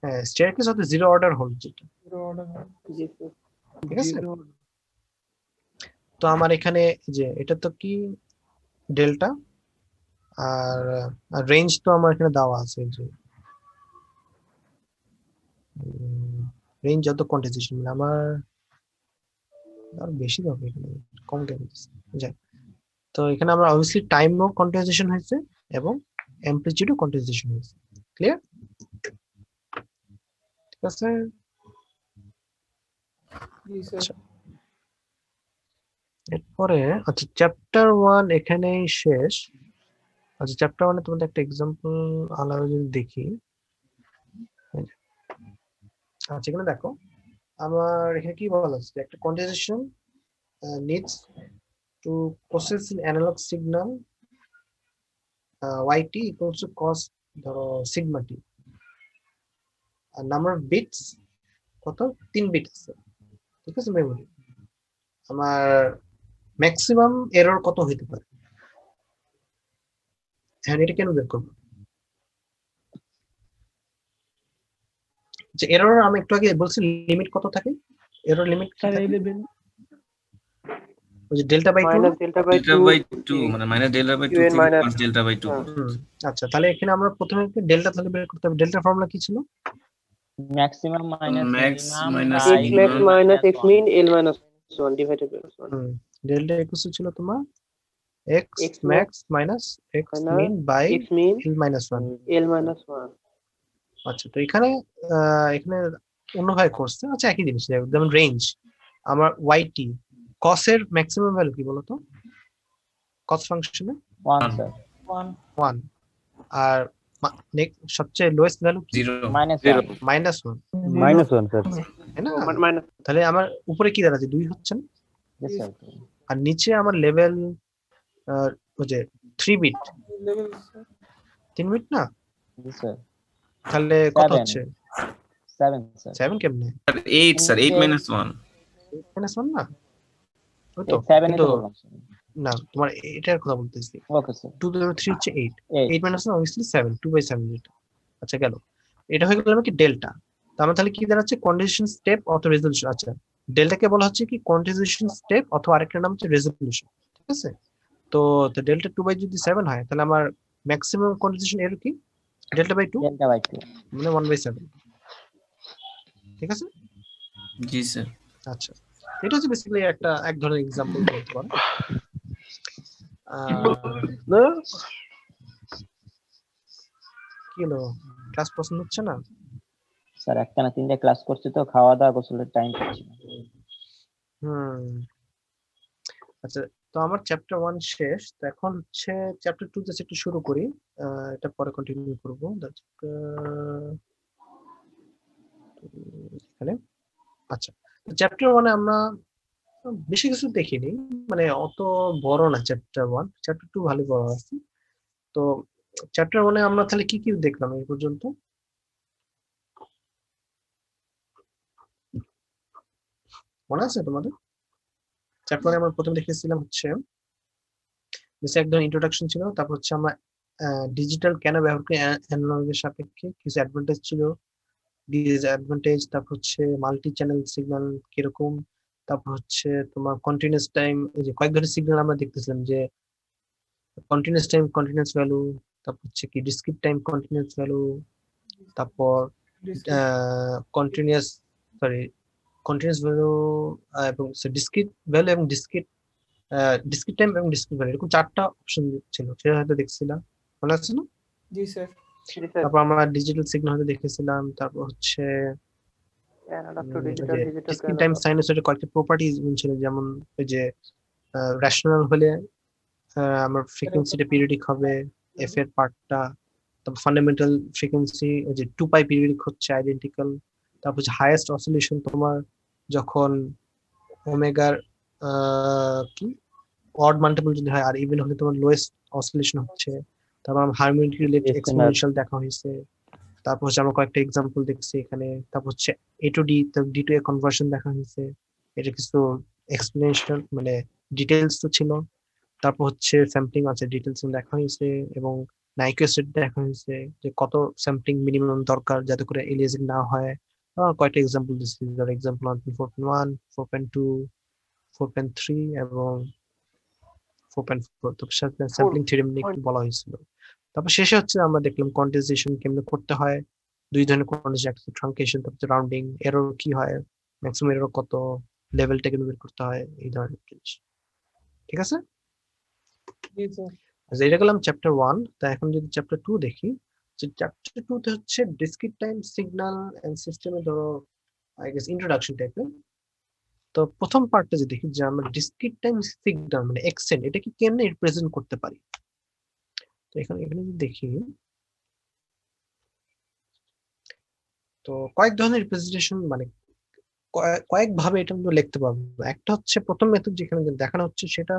হ্যাঁ, স্টেয়ারকেস হতে জিরো অর্ডার হোল যেটা, জি স্যার। ঠিক আছে? তো আমার এখানে যে এটা তো কি ডেল্টা, আর রেঞ্জ তো আমার এখানে দেওয়া আছে যে রেঞ্জ যত কোয়ান্টাইজেশন, মানে আমার আর বেশি হবে এখানে, কম কেন যাই। তো এখানে আমরা অবভিয়াসলি টাইমও কোয়ান্টাইজেশন হয়েছে এবং অ্যামপ্লিটিউডও কোয়ান্টাইজেশন হয়েছে। ক্লিয়ার? ঠিক আছে, আচ্ছা এরপরে আচ্ছা চ্যাপ্টার 1 এখানেই শেষ। আচ্ছা চ্যাপ্টার 1 এ তোমাদের একটা এক্সাম্পল আলাদা যদি দেখি, আচ্ছা এখানে দেখো আমার এখানে কি বলা আছে, একটা quantisation needs to process an analog signal yt equals to cos ধরো sigma t, আর নাম্বার অফ বিটস কত 3 বিট আছে, ঠিক আছে? মেমরি আমার ম্যাক্সিমাম এরর কত হইতে পারে, হ্যাঁ এটা কেন বের করব? যে এরর আমি একটু আগে বলছি লিমিট কত থাকে, এরর লিমিট কি থাকে? ওই যে delta by 2 minus delta by 2 মানে মাইনাস ডেল্টা বাই 2 QN থেকে minus- প্লাস ডেল্টা বাই 2। আচ্ছা তাহলে এখানে আমরা প্রথমে ডেল্টা তাহলে বের করতে হবে। ডেল্টার ফর্মুলা কি ছিল? Maximum minus Max minus x max minus x min l minus 1 divided by 1. Delta equal ছিল তোমার x X max minus x minus min by x min l minus 1। l minus 1. আচ্ছা তো এখানে এখানে অন্যভাবে করছে, আচ্ছা একই জিনিস, যেমন রেঞ্জ আমার yt cos এর ম্যাক্সিমাম ভ্যালু কি বলতো? cos ফাংশনে 1 স্যার 1, আর সবচেয়ে লোয়েস্ট ভ্যালু কি? Zero -1 -1, -1 sir. তাই না? মাইনাস তাহলে আমার উপরে কি দাঁড়াচ্ছে? 2 হচ্ছে না? জি স্যার আর নিচে আমার লেভেল ওই যে 3 বিট, লেভেল স্যার 3 বিট না? জি স্যার তাহলে কত 7 হচ্ছে? 7 স্যার 7 কেমনে? 8 স্যার, 8 - 1। -1 না? ওই তো 7 কিন্তু তো বললাম না, তোমার এটার কথা বলতেছি। ওকে স্যার 2 / 3 হচ্ছে 8, 8 8 - 1 obviously 7, 2/7 যেটা। আচ্ছা গেল, এটা হয়ে গেল কি ডেল্টা। তো আমার তাহলে কি দাঁড়াচ্ছে? কন্ডিশন স্টেপ অথবা রেজলিউশন। আচ্ছা, ডেল্টাকে বলা হচ্ছে কি কন্ডিশন স্টেপ অথবা আরেকটা নাম হচ্ছে রেজলিউশন, ঠিক আছে? তো ডেল্টা 2/7 হয়, তাহলে আমার ম্যাক্সিমাম কন্ডিশন এর কি ডেল্টা/2 Δ/2 মানে 1/7, ঠিক আছে? জি স্যার। আচ্ছা, এটা হচ্ছে বেসিক্যালি এক ধরনের এক্সাম্পল বলতে পারো। কি হলো, ক্লাস পছন্দ হচ্ছে না? স্যার একটানা 3টা ক্লাস করছি তো খাওয়া দাওয়া গোসলের টাইম পাচ্ছি না। আচ্ছা, তো আমার চ্যাপ্টার 1 শেষ, তো এখন হচ্ছে চ্যাপ্টার 2 জাস্ট একটু শুরু করি, এটা পরে কন্টিনিউ করব। এখানে আচ্ছা, চ্যাপ্টার 1 আমরা বেশি কিছু দেখিনি, মানে অত বড় না চ্যাপ্টার 1, চ্যাপ্টার 2 ভালো বড় আছে। তো চ্যাপ্টার 1 এ আমরা তাহলে কি কি দেখলাম এই পর্যন্ত? মনে আছে তোমাদের? চ্যাপ্টার 1 আমরা প্রথমে দেখেছিলাম হচ্ছে একদম ইন্ট্রোডাকশন ছিল, তারপর হচ্ছে আমরা ডিজিটাল কেন ব্যবহার করি অ্যানালগের সাপেক্ষে, কিছু অ্যাডভান্টেজ ছিল, ডিসঅ্যাডভান্টেজ, তারপর হচ্ছে মাল্টি চ্যানেল সিগন্যাল কিরকম, তারপর হচ্ছে তোমার কন্টিনিউয়াস টাইম, এই যে কয়েক ধরনের সিগন্যাল আমরা দেখতেছিলাম, যে কন্টিনিউয়াস টাইম কন্টিনিউয়াস ভ্যালু, তারপর হচ্ছে কি ডিসক্রিট টাইম কন্টিনিউয়াস ভ্যালু, তারপর কন্টিনিউয়াস ভ্যালু এবং ডিসক্রিট ভ্যালু এবং ডিসক্রিট টাইম এবং ডিসক্রিট ভ্যালু, এরকম 4টা অপশন ছিল, সেটা হয়তো দেখছিলাম, মনে আছে না? জি স্যার তারপর আমরা ডিজিটাল সিগন্যাল হয়তো দেখেছিলাম, তারপর হচ্ছে analogue to digital digital discrete time সাইনুসয়েডের কয়েকটা প্রপার্টিজ ছিল, যেমন ওই যে রেশনাল হলে আমার ফ্রিকোয়েন্সিটা পিরিয়ডিক হবে, এফ এর পার্টটা, তারপর ফান্ডামেন্টাল ফ্রিকোয়েন্সি ওই যে 2π পিরিয়ডিক হচ্ছে আইডেন্টিক্যাল, তারপর হচ্ছে হাইয়েস্ট অসিলেশন তোমার যখন ওমেগার কি অড মাল্টিপল যদি হয়, আর ইভেন হলে তোমার লোয়েস্ট অসিলেশন হচ্ছে। তারপর হারমোনিক রিলেটেড এক্সপোনেনশিয়াল দেখা হয়েছে, তারপর হচ্ছে আমরা কয়েকটা এক্সাম্পল দেখছি এখানে, তারপর হচ্ছে a to d d to a conversion দেখা হয়েছে, এটা কিছু এক্সপ্লেনেশন মানে ডিটেইলস তো ছিল, তারপর হচ্ছে স্যাম্পলিং আছে, ডিটেইলস দেখা হয়েছে, এবং নাইকুয়েস্ট দেখা হয়েছে যে কত স্যাম্পলিং মিনিমাম দরকার যাতে করে এলিয়াজিং না হয়। কয়েকটা এক্সাম্পল দিচ্ছি, ধর এক্সাম্পল 4.1, 4.2, 4.3 এবং 4.4, তো স্যাম্পলিং থিওরেম নিয়ে একটু বলা হয়েছিল। তারপর শেষে হচ্ছে আমরা দেখলাম কোয়ান্টিজাইজেশন কেমনে করতে হয়, 2 ধরনের কোয়ান্টিজাইজেশন, একটা ট্রাঙ্কেশন, তারপর রাউন্ডিং, এরর কি হয়, ম্যাক্সিমাম এরর কত, লেভেলটা কেমনে বের করতে হয়, এই ধরনের জিনিস, ঠিক আছে? জি স্যার আচ্ছা, এটা গেলাম চ্যাপ্টার 1। তা এখন যদি চ্যাপ্টার 2 দেখি, যে চ্যাপ্টার 2 তে হচ্ছে ডিসক্রিট টাইম সিগন্যাল এন্ড সিস্টেমে ধরো আই গেস ইন্ট্রোডাকশন টাইপের। তো প্রথম পার্টটা যে দেখি, যে আমরা ডিসক্রিট টাইম সিগন্যাল মানে এক্সেন্ট, এটা কি কেমনে রিপ্রেজেন্ট করতে পারি। তো এখানে যদি দেখি, তো কয়েক ধরনের রিপ্রেজেন্টেশন মানে কয়েক ভাবে এটা আমরা লিখতে পারবো। একটা হচ্ছে প্রথম মেথড যেখানে দেখানো হচ্ছে, সেটা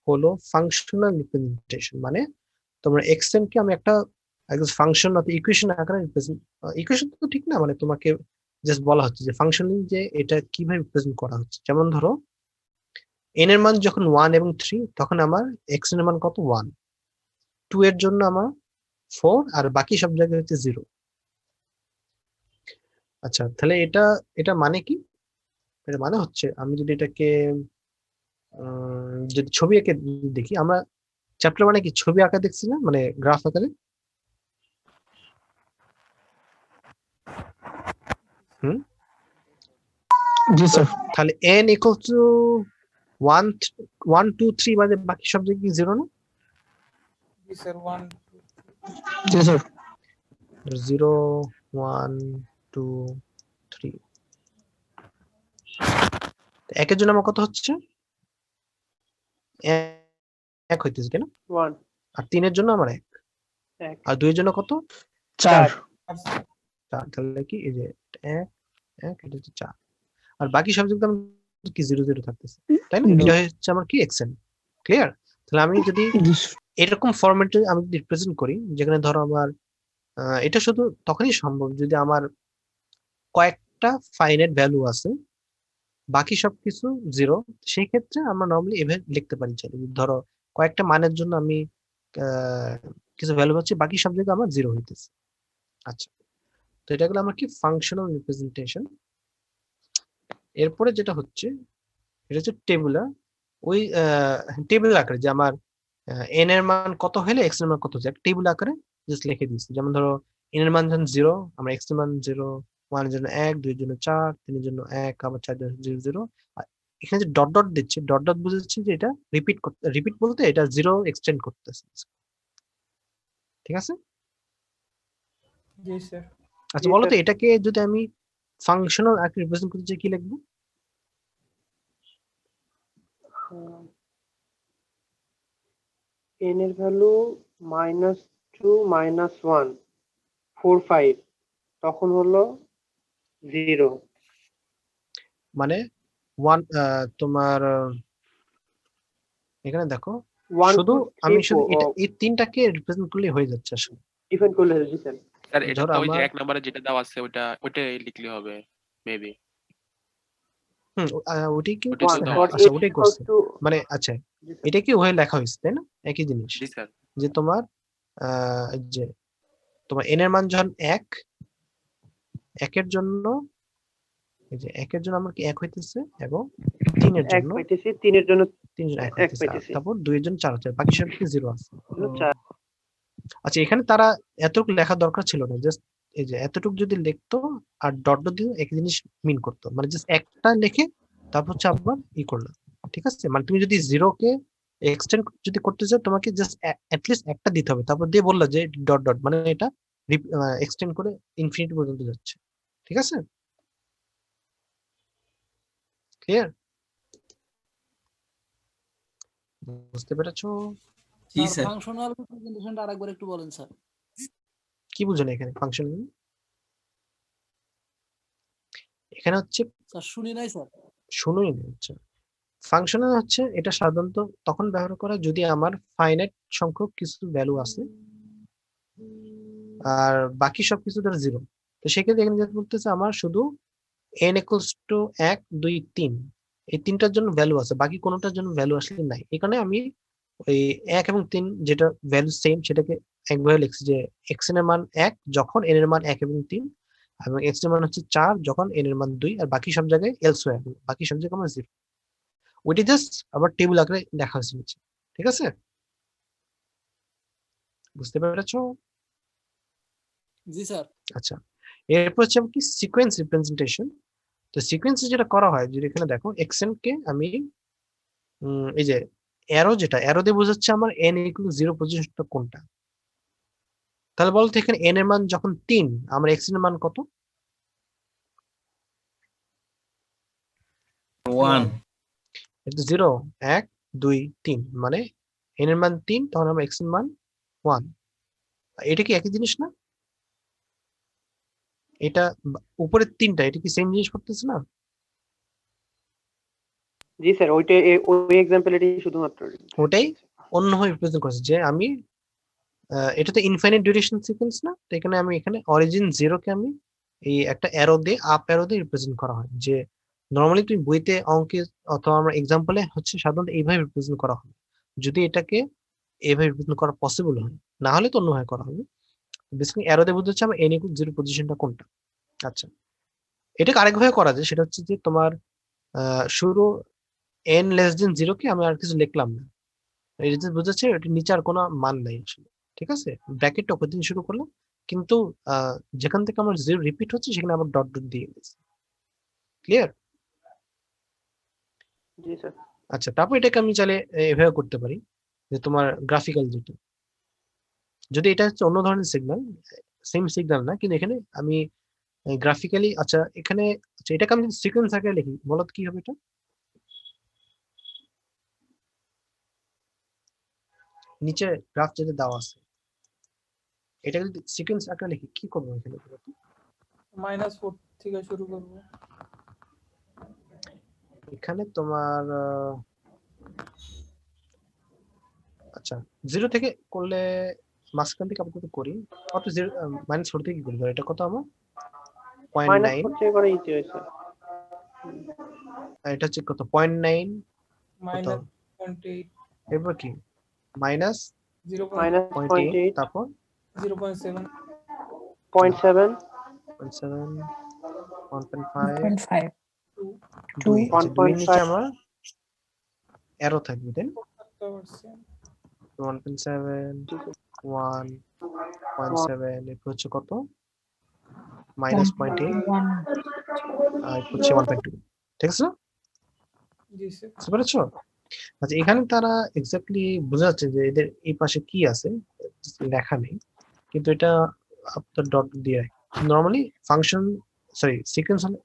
হলো ফাংশনাল রিপ্রেজেন্টেশন, মানে তোমরা এক্সটেন্ট কে আমি একটা ফাংশন অথবা ইকুয়েশন আকারে রিপ্রেজেন্ট, ইকুয়েশন তো ঠিক না, মানে তোমাকে জাস্ট বলা হচ্ছে যে ফাংশনালি যে এটা কিভাবে রিপ্রেজেন্ট করা হচ্ছে। যেমন ধরো n এর মান যখন 1 এবং 3, তখন আমার x এর মান কত 1, 2 এর জন্য আমার 4, আর বাকি সব জায়গায় হচ্ছে 0। আচ্ছা, তাহলে এটা মানে কি? এটা মানে হচ্ছে আমি যদি এটাকে যদি ছবি এঁকে দেখি, আমরা চ্যাপ্টার মানে কি ছবি আঁকা দেখছি না, মানে গ্রাফ আকারে। জি স্যার। তাহলে n equals to 1 2 3 বাদে বাকি সব জায়গায় 0 না? জি স্যার 1 জি স্যার। 0 1 2 3, একের জন্য আমার কত হচ্ছে? 1 হইতেছে কেন? 1 আর 3 এর জন্য আমার 1, এক আর 2 এর জন্য কত? 4 4। তাহলে কি এই যে 1 1 এটা হচ্ছে 4। আর বাকি সব যেগুলো কি 0 0 থাকতেছে, তাই না? এটা হচ্ছে আমার কি xn। ক্লিয়ার? তাহলে আমি যদি এরকম ফরম্যাটে আমি রিপ্রেজেন্ট করি, যেখানে ধরো আমার এটা শুধু তখনই সম্ভব যদি আমার কয়েকটা ফাইনাইট ভ্যালু আছে, বাকি সবকিছু 0। সেই ক্ষেত্রে আমরা নরমালি এভাবে লিখতে পারি, চাইলে ধরো কয়েকটা মানের জন্য আমি কিছু ভ্যালু পাচ্ছি, বাকি সব জায়গায় আমার 0 হইতেছে। আচ্ছা, তো এটা হলো আমার কি ফাংশনাল রিপ্রেজেন্টেশন। এরপরে যেটা হচ্ছে এটা হচ্ছে টেবুলার। ওই টেবিল আকারে যে আমার n এর মান কত হলে x এর মান কত হচ্ছে, টেবিল আকারে জাস্ট লিখে দিচ্ছি। যেমন ধরো n এর মান যখন 0, আমরা x এর মান 0, 1 এর জন্য 1, 2 এর জন্য 4, 3 এর জন্য 1, আবার 4 এর জন্য 0 0। আর এখানে যে ডট ডট দিচ্ছে, ডট ডট বুঝাচ্ছে যে এটা রিপিট করতে, রিপিট বলতে এটা 0 এক্সটেন্ড করতেছে। ঠিক আছে? জি স্যার। আচ্ছা, বলো তো এটাকে যদি আমি ফাংশনাল আকারে রিপ্রেজেন্ট করতে চাই কি লিখবো? n এর ভ্যালু -2 -1 4 5 তখন হলো 0। মানে 1 তোমার এখানে দেখো 1 শুধু 2 আমি 3 শুধু 4 এটা এই তিনটাকে রিপ্রেজেন্ট করলে হয়ে যাচ্ছে আসলে। ডিফাইন করলে জি স্যার। স্যার এটা ধরো তো ওই যে আমার 1 নম্বরে যেটা দেওয়া আছে ওইটাই লিখলে হবে মেবি। ওটাই কি ওটাই তো করছে? দেওয়া হ্যাঁ, আছে। আচ্ছা ওটাই করছে। মানে আচ্ছা, এটা কি ওখানে লেখা হয়েছে তাই না? একই জিনিস জি স্যার। যে তোমার যে তোমার n এর মান যখন 1 এর জন্য, এই যে 1 এর জন্য আমার কি 1 হইতেছে, এবং 3 এর 1 জন্য পাইতেছি, 3 এর জন্য 3 1 1 হইতেছে, আর পাইতেছি। তারপর 2 এর জন্য 4 হচ্ছে, বাকি সব কি 0 আছে। 4 আচ্ছা, এখানে তারা এতটুকু লেখা দরকার ছিল না, জাস্ট এই যে এতটুকু যদি লিখতো আর ডট ডট দিয়ে একই জিনিস মিন করতো, মানে জাস্ট একটা লিখে তারপর হচ্ছে আবার করলো। ঠিক আছে? মানে তুমি যদি 0 কে এক্সটেন্ড যদি করতে চাও, তোমাকে জাস্ট অ্যাটলিস্ট একটা দিতে হবে, তারপর দিয়ে বললো যে ডট ডট, মানে এটা এক্সটেন্ড করে ইনফিনিটি পর্যন্ত যাচ্ছে। ঠিক আছে? ক্লিয়ার? বুঝতে পেরেছো? জি স্যার। ফাংশনাল রিপ্রেজেন্টেশনটা আরেকবার একটু বলেন স্যার। কি বুঝলেন এখানে ফাংশন? এখানে হচ্ছে স্যার শুনি নাই স্যার। শুনুই না। আচ্ছা, ফাংশনাল হচ্ছে এটা সাধারণত তখন ব্যবহার করা যদি আমার ফাইনাইট সংখ্যক কিছু ভ্যালু আছে আর বাকি সবকিছু ধর 0। তো সেক্ষেত্রে এখানে যেটা বলতেছে আমার শুধু n equals to 1 2 3 এই তিনটার জন্য ভ্যালু আছে, বাকি কোনোটার জন্য ভ্যালু আসলে নাই। এখানে আমি ওই 1 এবং 3 যেটা ভ্যালু সেম সেটাকে একভাবে লিখছি যে x এর মান 1 যখন n এর মান 1 এবং 3, এবং x এর মান হচ্ছে 4 যখন n এর মান 2, আর বাকি সব জায়গায় elsewhere, বাকি সব জায়গায় আমার 0। ওইটা জাস্ট আবার টেবিল আকারে দেখা হয়েছে নিচে। ঠিক আছে? বুঝতে পেরেছো? জি স্যার। আচ্ছা, এরপর হচ্ছে কি সিকোয়েন্স রিপ্রেজেন্টেশন। তো সিকোয়েন্সে যেটা করা হয়, যদি এখানে দেখো xn কে আমি এই যে অ্যারো, যেটা অ্যারো দিয়ে বোঝাচ্ছে আমার n ইকুয়াল 0 পজিশনটা কোনটা। তাহলে বলতো এখানে n এর মান যখন 3, আমার x এর মান কত? 1 এটা 0 1 2 3, মানে n এর মান 3, তখন আমার x এর মান 1। এটা কি একই জিনিস না? এটা উপরের তিনটা, এটা কি সেম জিনিস করতেছে না? জি স্যার, ওইটা ওই এক্সাম্পলেরই শুধুমাত্র ওটাই অন্যভাবে রিপ্রেজেন্ট করছে যে আমি এটা তো ইনফাইনাইট ডিউরেশন সিকোয়েন্স না, তো এখানে আমি এখানে অরিজিন 0 কে আমি এই একটা অ্যারো দিয়ে আপ অ্যারো দিয়ে রিপ্রেজেন্ট করা হয়। যে নরমালি তুমি বইতে অঙ্কে অথবা আমরা এক্সাম্পলে হচ্ছে সাধারণত এইভাবে রিপ্রেজেন্ট করা হয়, যদি এটাকে এইভাবে রিপ্রেজেন্ট করা পসিবল হয়, না হলে তো অন্যভাবে করা হবে। বেসিক্যালি অ্যারো দিয়ে বোঝাচ্ছে আমার n ইকুয়াল 0 পজিশনটা কোনটা। আচ্ছা, এটাকে আরেকভাবে করা যায়, সেটা হচ্ছে যে তোমার শুরু n লেস দেন 0 কে আমি আর কিছু লিখলাম না, এটা just বোঝাচ্ছে এটার নিচে আর কোনো মান নাই আসলে। ঠিক আছে? ব্র্যাকেটটা ওপর দিয়ে শুরু করলাম, কিন্তু যেখান থেকে আমার 0 রিপিট হচ্ছে সেখানে আবার ডট ডট দিয়ে দিয়েছি। ক্লিয়ার? জি স্যার। আচ্ছা, তারপর এটাকে আমি চাইলে এভাবে করতে পারি যে তোমার গ্রাফিক্যাল যেটা, যদি এটা হচ্ছে অন্য ধরনের সিগন্যাল, সেম সিগন্যাল না, কিন্তু এখানে আমি গ্রাফিক্যালি, আচ্ছা এখানে, আচ্ছা এটাকে আমি সিকোয়েন্স আকারে লিখি, বলো তো কি হবে এটা? নিচে গ্রাফ যেটা দেওয়া আছে এটা যদি সিকোয়েন্স আকারে লিখি কি করবো এখানে? -4 থেকে শুরু করব। এখানে তোমার আচ্ছা 0 থেকে করলে মাঝখান থেকে আপাতত করি কত, -4 থেকে কি করবো? এটা কত আমার 0.9, -4 থেকে করে ইজি হয়েছে। এটা হচ্ছে কত 0.9 কত, -0.8 এরপর কি মাইনাস 0.8 তারপর 0.7 0.7 0.7 1.5 1.5 2 1.5 নিচে আমার অ্যারো থাকবে দেন 70%। 1.7 1.7 এরপর হচ্ছে কত -0.8 আর হচ্ছে 1.2, ঠিক আছে? জি স্যার। বুঝতে পেরেছো? আচ্ছা এখানে তারা এক্স্যাক্টলি বোঝা যাচ্ছে যে এদের এই পাশে কি আছে লেখা নেই, কিন্তু এটা আপনার ডট দিয়ে নরমালি ফাংশন সরি সিকোয়েন্স হলে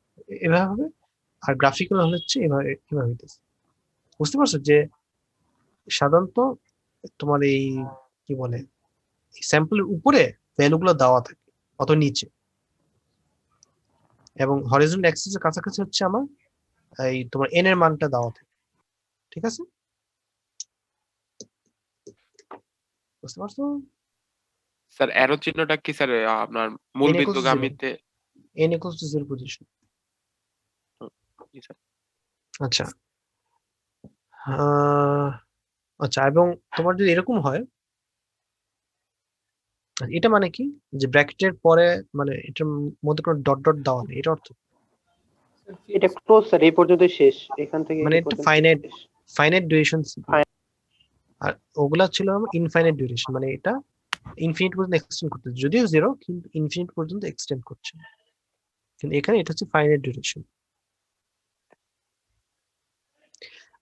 এভাবে হবে, আর গ্রাফিক্যাল হলে হচ্ছে এভাবে হইতেছে। বুঝতে পারছো যে সাধারণত তোমার এই কি বলে স্যাম্পলের উপরে ভ্যালুগুলো দেওয়া থাকে অত নিচে, এবং হরিজন্টাল অ্যাক্সিসের কাছাকাছি হচ্ছে আমার এই তোমার এন এর মানটা দেওয়া থাকে, ঠিক আছে? বুঝতে পারছো? স্যার অ্যারো চিহ্নটা কি স্যার আপনার মূল n equals to বিন্দুগামীতে? n equals to 0 position. G sir. আচ্ছা আচ্ছা এবং তোমার যদি এরকম হয়, এটা মানে কি যে ব্র্যাকেটের পরে মানে এটার মধ্যে কোনো ডট ডট দেওয়া নেই, এটা অর্থ এটা ক্লোজ স্যার, এই পর্যন্ত শেষ, এখান থেকে মানে এই একটা পর্যন্ত ফাইনাইট ডিউরেশন, আর ওগুলা ছিল ইনফাইনাইট ডিউরেশন, মানে এটা ইনফিনিট পর্যন্ত এক্সটেন্ড করতে, যদিও 0 কিন্তু ইনফিনিট পর্যন্ত এক্সটেন্ড করছে, কিন্তু এখানে এটা হচ্ছে ফাইনাইট ডিউরেশন।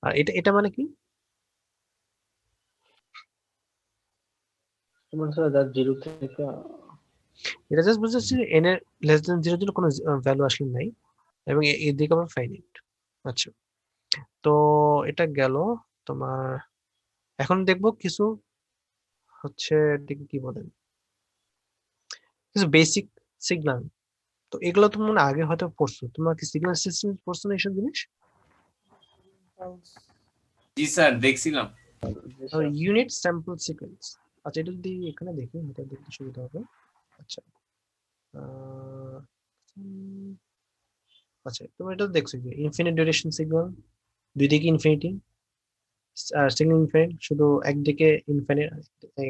আর এটা মানে কি? এটা জাস্ট বুঝাচ্ছি n এর লেস দেন 0 জন্য কোনো ভ্যালু আসলে নাই, এবং এর দিকে আবার ফাইনাইট। আচ্ছা তো এটা গেল তোমার। এখন দেখবো কিছু হচ্ছে এটাকে কি বলেন, কিছু বেসিক সিগন্যাল। তো এগুলো তুমি মনে আগে হয়তো পড়ছো, তোমার কি সিগন্যাল সিস্টেম পড়ছো না এইসব জিনিস? জি স্যার দেখছিলাম। Unit sample sequence. আচ্ছা এটা যদি এখানে দেখি হয়তো দেখতে সুবিধা হবে। আচ্ছা আচ্ছা তুমি এটা দেখছো যে ইনফিনিট ডিউরেশন সিগন্যাল, দুই দিকে ইনফিনিটি, সিঙ্গেল ইনফিনিট শুধু একদিকে ইনফিনিট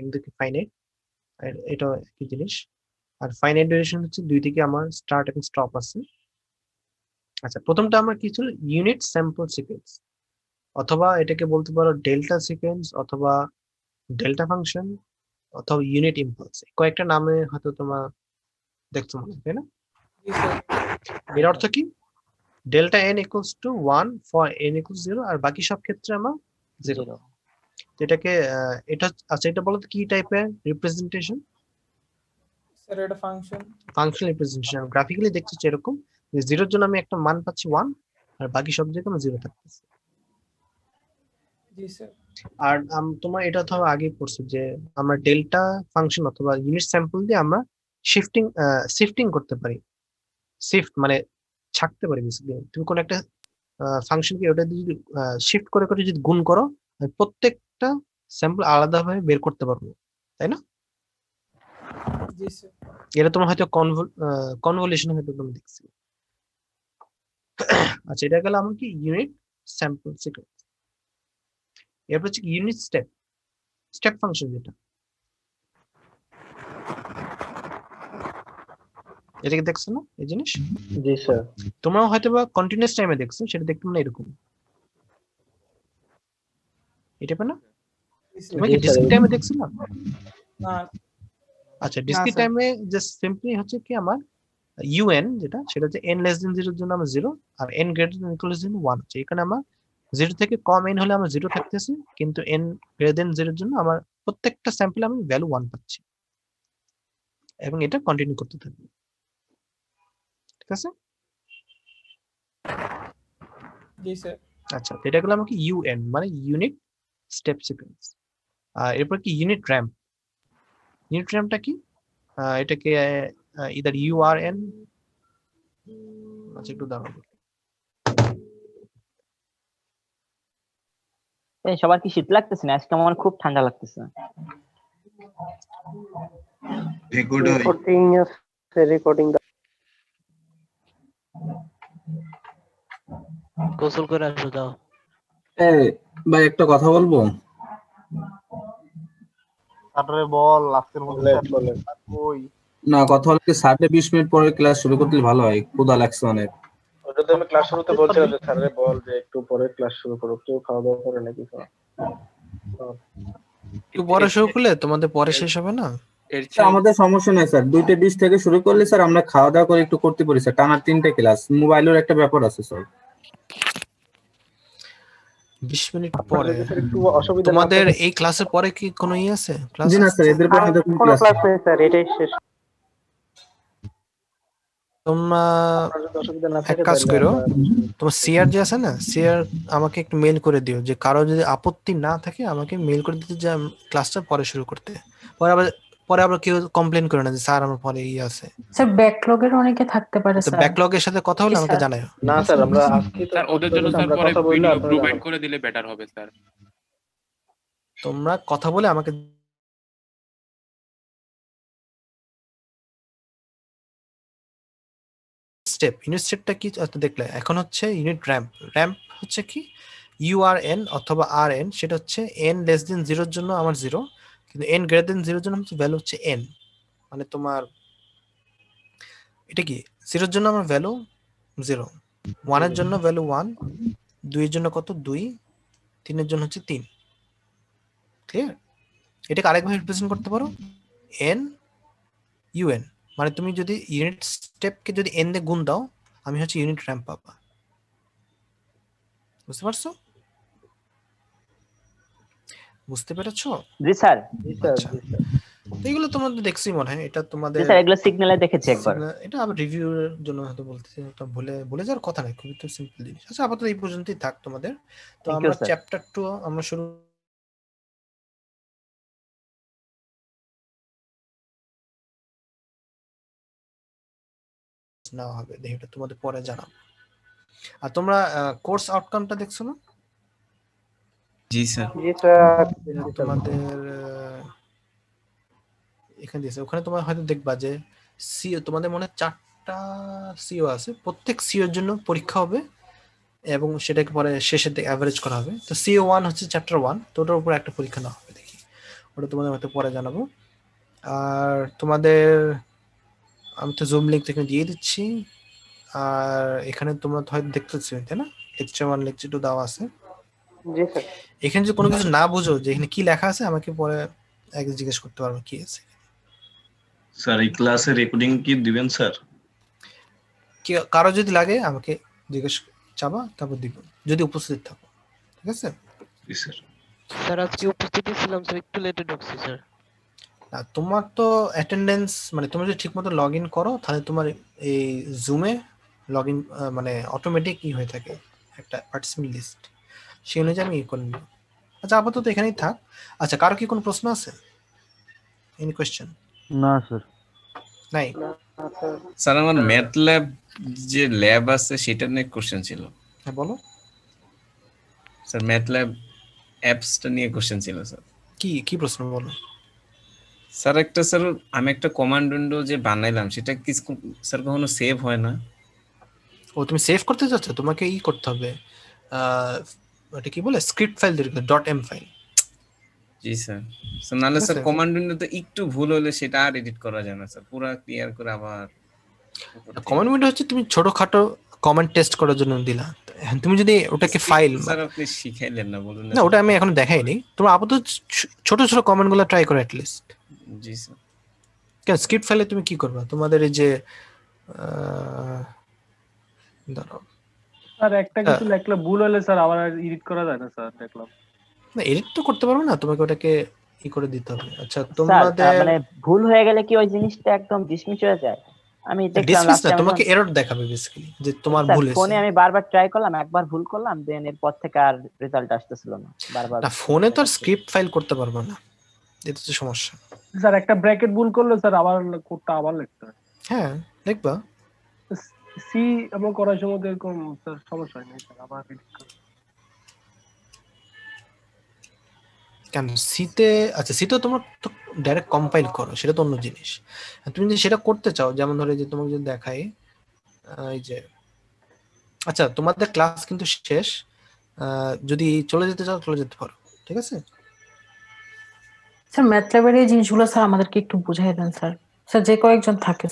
একদিকে ফাইনাইট, আর এটা একই জিনিস। আর ফাইনাইট ডিউরেশন হচ্ছে দুই দিকে আমার স্টার্ট এবং স্টপ আছে। আচ্ছা প্রথমটা আমার কি ছিল ইউনিট স্যাম্পল সিকোয়েন্স, অথবা এটাকে বলতে পারো ডেল্টা সিকোয়েন্স, অথবা ডেল্টা ফাংশন, অথবা ইউনিট ইম্পালস, কয়েকটা নামে হয়তো তোমার দেখছো মনে হয়, তাই না? এর অর্থ কি delta N equals to 1 for N equals 0, আর বাকি সব ক্ষেত্রে আমার 0। এটাকে এটা আচ্ছা এটা বলো তো কি টাইপের রিপ্রেজেন্টেশন? স্যার এটা ফাংশন। ফাংশনাল রিপ্রেজেন্টেশন গ্রাফিক্যালি দেখছো এরকম যে 0 এর জন্য আমি একটা মান পাচ্ছি 1, আর বাকি সব জায়গায় আমার 0 থাকতেছে। জি স্যার। আর তোমার এটা তো আগে পড়ছো যে আমরা ডেল্টা ফাংশন অথবা ইউনিট স্যাম্পল দিয়ে আমরা শিফটিং করতে পারি। শিফট মানে ছাড়তে পারি বেসিক্যালি, তুমি কোন একটা ফাংশনকে ওটা দিয়ে যদি শিফট করে করে যদি গুণ করো, প্রত্যেকটা স্যাম্পল আলাদাভাবে বের করতে পারবো, তাই না? জি স্যার। এটা তোমার হয়তো কনভলিউশন হয়তো তুমি দেখছি। আচ্ছা এটা গেল আমার কি ইউনিট স্যাম্পল সিকোয়েন্স। এরপর হচ্ছে ইউনিট স্টেপ ফাংশন, যেটা এটাকে দেখছো না এই জিনিস? জি স্যার। তোমরাও হয়তো বা কন্টিনিউয়াস টাইমে দেখছো, সেটা দেখতে মানে এরকম এটা না? তুমি কি ডিসক্রিট টাইমে দেখছো না? না। আচ্ছা ডিসক্রিট টাইমে জাস্ট সিম্পলি হচ্ছে কি আমার ইউএন যেটা, সেটা হচ্ছে n লেস দেন 0 এর জন্য আমার 0, আর n greater than equal to 1 হচ্ছে। এখানে আমার 0 থেকে কম n হলে আমার 0 থাকতেছে, কিন্তু n গ্রেটার দেন 0 এর জন্য আমার প্রত্যেকটা স্যাম্পলে আমি ভ্যালু 1 পাচ্ছি, এবং এটা কন্টিনিউ করতে থাকবে, ঠিক আছে? জি স্যার। আচ্ছা এটা গেল আমাকে ইউএন মানে ইউনিট স্টেপ সিকোয়েন্স। আর এরপর কি ইউনিট র্যাম্প। ইউনিট র্যাম্পটা কি? এটাকে ইদার ইউআরএন, আচ্ছা একটু দাঁড়াও। সবার কি শীত লাগতেছে না? আজকে আমার খুব ঠান্ডা লাগতেছে। রেকর্ডিং গোসল করে আসো দাও। ভাই একটা কথা বলবো। স্যারের বল আজকের মধ্যে ওই না, কথা হলো কি স্যারকে 20 মিনিট পরে ক্লাস শুরু করতে ভালো হয়, ক্ষুধা লাগছে অনেক। ওটা তো আমি ক্লাস শুরুতে বলছিলাম যে স্যারের বল যে একটু পরে ক্লাস শুরু করো, কেউ খাওয়া দাওয়া করে নাকি? একটু পরে শুরু করলে তোমাদের পরে শেষ হবে না? আমাদের সমস্যা নাই স্যার, 2:20 থেকে শুরু করলে স্যার আমরা খাওয়া দাওয়া করে একটু করতে পারি স্যার। টানা 3টে ক্লাস, মোবাইলের একটা ব্যাপার আছে স্যার। 20 মিনিট পরে তোমাদের এই ক্লাসের পরে কি কোনো আছে ক্লাস? জি না স্যার, এদের পরে আমাদের কোনো ক্লাস নেই স্যার, এটাই শেষ। তোমরা এক কাজ করো, তোমার সিআর যে আছে না, সিআর আমাকে একটু মেইল করে দিও যে কারো যদি আপত্তি না থাকে আমাকে মেইল করে দিতে যে ক্লাসটা পরে শুরু করতে। পরে আবার কেউ কমপ্লেইন করে না যে স্যার আমার পরে আছে। স্যার ব্যাকলগের অনেকে থাকতে পারে তো স্যার। ব্যাকলগের সাথে কথা হলে আমাকে জানাও। না স্যার, আমরা আজকে স্যার ওদের জন্য স্যার পরে ভিডিও প্রোভাইড করে দিলে বেটার হবে স্যার। তোমরা কথা বলে আমাকে স্টেপ, ইউনিট স্টেপটা কি দেখলে এখন হচ্ছে ইউনিট র্যাম্প। র্যাম্প হচ্ছে কি ইউআরএন অথবা আরএন, সেটা হচ্ছে n লেস দেন 0 এর জন্য আমার 0, কিন্তু n গ্রেটার দেন 0 এর জন্য হচ্ছে ভ্যালু হচ্ছে n। মানে তোমার এটা কি 0 এর জন্য আমার ভ্যালু 0, 1 এর জন্য ভ্যালু 1, 2 এর জন্য কত 2, 3 এর জন্য হচ্ছে 3। ক্লিয়ার? এটাকে আরেকভাবে রিপ্রেজেন্ট করতে পারো n un, মানে তুমি যদি ইউনিট স্টেপকে যদি n দিয়ে গুণ দাও আমি হচ্ছে ইউনিট র্যাম্প পাবা। বুঝতে পারছো? বুঝতে পেরেছো? জি স্যার। আচ্ছা, এগুলো তোমাদের দেখছি মনে হয়, এটা তোমাদের জি স্যার, এগুলো সিগন্যালে দেখেছি একবার। এটা আবার রিভিউর জন্য হয়তো বলতেছি, এটা ভুলে যাওয়ার কথা না, খুবই তো সিম্পল জিনিস। আচ্ছা আপাতত এই পর্যন্তই থাক তোমাদের। তো আমরা চ্যাপ্টার 2 আমরা শুরু নেওয়া হবে, দেখি এটা তোমাদের পরে জানাবো। আর তোমরা কোর্স আউটকামটা দেখছো না? জি স্যার। জি স্যার। তোমাদের এখানে দিয়েছে, ওখানে তোমার হয়তো দেখবা যে সিও, তোমাদের মনে 4টা সিও আছে, প্রত্যেক সিও এর জন্য পরীক্ষা হবে এবং সেটাকে পরে শেষের দিকে অ্যাভারেজ করা হবে। তো সিও 1 হচ্ছে চ্যাপ্টার 1, তো ওটার উপর একটা পরীক্ষা নেওয়া হবে, দেখি ওটা তোমাদের হয়তো পরে জানাবো। আর তোমাদের আমি তো জুম লিংক এখানে দিয়ে দিচ্ছি, আর এখানে তোমরা হয়তো দেখতেছো তাই না, লেকচার 1 লেকচার 2 দেওয়া আছে। জি স্যার। এখানে যদি কোনো কিছু না বুঝো যে এখানে কি লেখা আছে আমাকে পরে আগে জিজ্ঞেস করতে পারবে কি আছে। স্যার এই ক্লাসের রেকর্ডিং কি দিবেন স্যার? কি কারো যদি লাগে আমাকে জিজ্ঞেস চাবা, তারপর দিব যদি উপস্থিত থাকো, ঠিক আছে? জি স্যার। স্যার আজকে উপস্থিতি ছিলাম স্যার, একটু লেটে ঢুকছি স্যার। না তোমার তো অ্যাটেন্ডেন্স, মানে তুমি যদি ঠিকমতো লগইন করো তাহলে তোমার এই জুমে লগইন মানে অটোমেটিক কি হয়ে থাকে একটা পার্টিসিপেন্ট লিস্ট, সেই অনুযায়ী আমি করে নিব। আচ্ছা আপাতত এখানেই থাক। আচ্ছা কারো কি কোনো প্রশ্ন আছে? Any question? না স্যার। নাই স্যার আমার ম্যাথল্যাব যে ল্যাব আছে সেটা নিয়ে কোশ্চেন ছিল। হ্যাঁ বলো স্যার, ম্যাথল্যাব অ্যাপসটা নিয়ে কোশ্চেন ছিল স্যার। কি প্রশ্ন বলো স্যার? স্যার আমি একটা কমান্ড উইন্ডো যে বানাইলাম সেটা কি স্যার কখনো সেভ হয় না? ও তুমি সেভ করতে চাচ্ছ, তোমাকে করতে হবে ওটা কি বলে স্ক্রিপ্ট ফাইল তৈরি করতে, .m ফাইল। জি স্যার। নাহলে স্যার কমান্ড উইন্ডোতে একটু ভুল হলে সেটা আর এডিট করা যায় না স্যার, পুরো ক্লিয়ার করে আবার। কমান্ড উইন্ডো হচ্ছে তুমি ছোটখাটো কমান্ড টেস্ট করার জন্য দিলা, তুমি যদি ওটাকে ফাইল, স্যার আপনি শিখাইলেন না, বলুন না ওটা আমি এখনো দেখাইনি। তোমরা আপাতত ছোট ছোট কমান্ডগুলো ট্রাই করো অ্যাট লিস্ট। G sir. কেন স্ক্রিপ্ট ফাইলে তুমি কি করবা? তোমাদের এই যে দাঁড়াও স্যার একটা কিছু লেখলে ভুল হলে স্যার আবার এডিট করা যায় না স্যার, দেখলাম। না এডিট তো করতে পারবে না, তোমাকে ওটাকে করে দিতে হবে। আচ্ছা তোমাদের মানে ভুল হয়ে গেলে কি ওই জিনিসটা একদম ডিসমিস হয়ে যায়? আমি দেখলাম লাস্ট টাইম তোমাকে এরর দেখাবে বেসিক্যালি যে তোমার ভুল হয়েছে। ফোনে আমি বারবার ট্রাই করলাম, একবার ভুল করলাম, দেন এরপর থেকে আর রেজাল্ট আসতেছিল না বারবার। না ফোনে তো স্ক্রিপ্ট ফাইল করতে পারবে না, এটা হচ্ছে সমস্যা। স্যার একটা ব্র্যাকেট ভুল করলে স্যার আবার কোডটা আবার লিখতে হয়। হ্যাঁ লিখবা। সি আমরা করার সময় তো এরকম স্যার সমস্যা হয় না স্যার, আবার edit করতে হয়। কেন সিতে? আচ্ছা সিতে তোমার তো ডাইরেক্ট কম্পাইল করো, সেটা তো অন্য জিনিস। আর তুমি যদি সেটা করতে চাও, যেমন ধরো এই যে তোমাকে যদি দেখাই এই যে, আচ্ছা তোমাদের ক্লাস কিন্তু শেষ, যদি চলে যেতে চাও চলে যেতে পারো, ঠিক আছে? স্যার ম্যাথল্যাবের এই জিনিসগুলো স্যার আমাদেরকে একটু বুঝাই দেন স্যার। স্যার যে কয়েকজন থাকে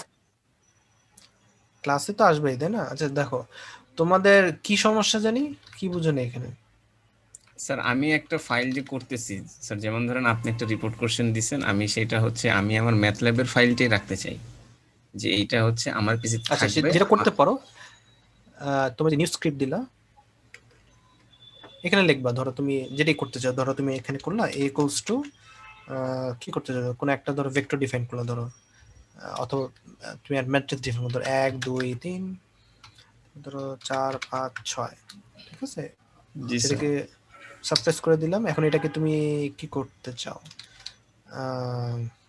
ক্লাসে তো আসবেই তাই না? আচ্ছা দেখো তোমাদের কি সমস্যা জানি, কি বুঝো না এখানে? স্যার আমি একটা ফাইল যে করতেছি স্যার, যেমন ধরেন আপনি একটা রিপোর্ট কোশ্চেন দিছেন, আমি সেটা হচ্ছে আমি আমার ম্যাথল্যাবের ফাইলটাই রাখতে চাই, যে এইটা হচ্ছে আমার পিসি আচ্ছা থাকবে। যেটা করতে পারো, তুমি যে নিউ স্ক্রিপ্ট দিলা এখানে লিখবা, ধরো তুমি যেটাই করতে চাও, ধরো তুমি এখানে করলা a equals to কি করতে চাও, কোনো একটা ধরো ভেক্টর ডিফাইন করলা ধরো, অথবা তুমি ম্যাট্রিক্স ডিফাইন করো, ধরো 1 2 3 ধরো 4 5 6, ঠিক আছে? জি স্যার। এটাকে সাবপ্রেস করে দিলাম। এখন এটাকে তুমি কি করতে চাও?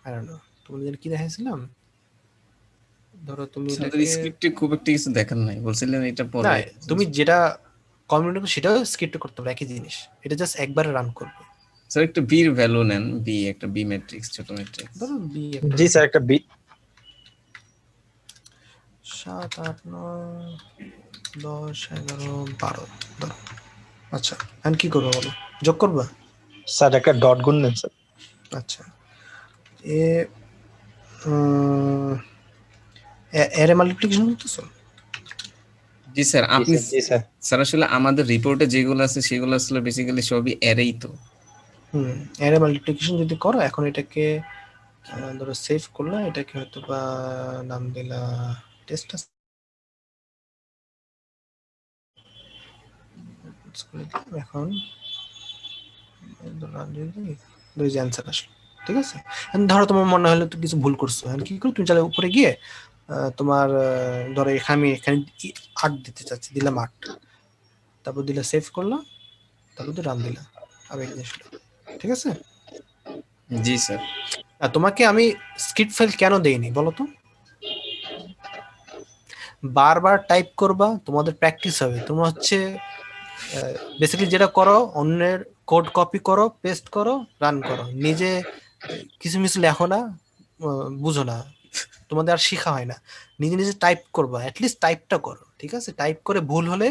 আই ডোন্ট নো, তুমি যেন কি দেখাইছিলাম, ধরো তুমি আমাদের এটাকে স্ক্রিপ্টে খুব একটা কিছু দেখার নাই, বলছিলেন এটা না, পরে। তুমি যেটা কমিউনিকেট সেটাও স্ক্রিপ্ট করতে পারো, একই জিনিস, এটা জাস্ট একবারে রান করবে। স্যার একটা বি এর ভ্যালু নেন, বি একটা বি ম্যাট্রিক্স, ছোট ম্যাট্রিক্স। ধরো বি জি স্যার একটা বি 7 8 9 10 11 12 ধরো। আচ্ছা এখন কি করবো বলো, যোগ করবা? স্যার একটা ডট গুণ নেন স্যার। আচ্ছা এ এর মাল্টিপ্লিকেশন করতেছো? জি স্যার। আপনি জি স্যার। স্যার আসলে আমাদের রিপোর্টে যেগুলো আছে সেগুলো আসলে বেসিক্যালি সবই অ্যারেই তো। এর মাল্টিপ্লিকেশন যদি করো, এখন এটাকে ধরো সেভ করলা, এটাকে হয়তো বা নাম দিলা টেস্ট, এখন দুই যে অ্যান্সার আসলো, ঠিক আছে? ধরো তোমার মনে হলো তুমি কিছু ভুল করছো, এখন কি করো, তুমি চাইলে উপরে গিয়ে তোমার ধরো আমি এখানে 8 দিতে চাচ্ছি, দিলাম 8, তারপর দিলা সেভ করলাম, তারপর তো রান দিলাম, আবার আসলো, ঠিক আছে? জি স্যার। আর তোমাকে আমি স্ক্রিপ্ট ফাইল কেন দেইনি বলো তো? বারবার টাইপ করবা, তোমাদের প্র্যাকটিস হবে। তোমরা হচ্ছে বেসিক্যালি যেটা করো, অন্যের কোড কপি করো, পেস্ট করো, রান করো, নিজে কিছু মিছু লেখো না, বুঝো না, তোমাদের আর শেখা হয় না। নিজে নিজে টাইপ করবা, অ্যাটলিস্ট টাইপটা করো, ঠিক আছে? টাইপ করে ভুল হলে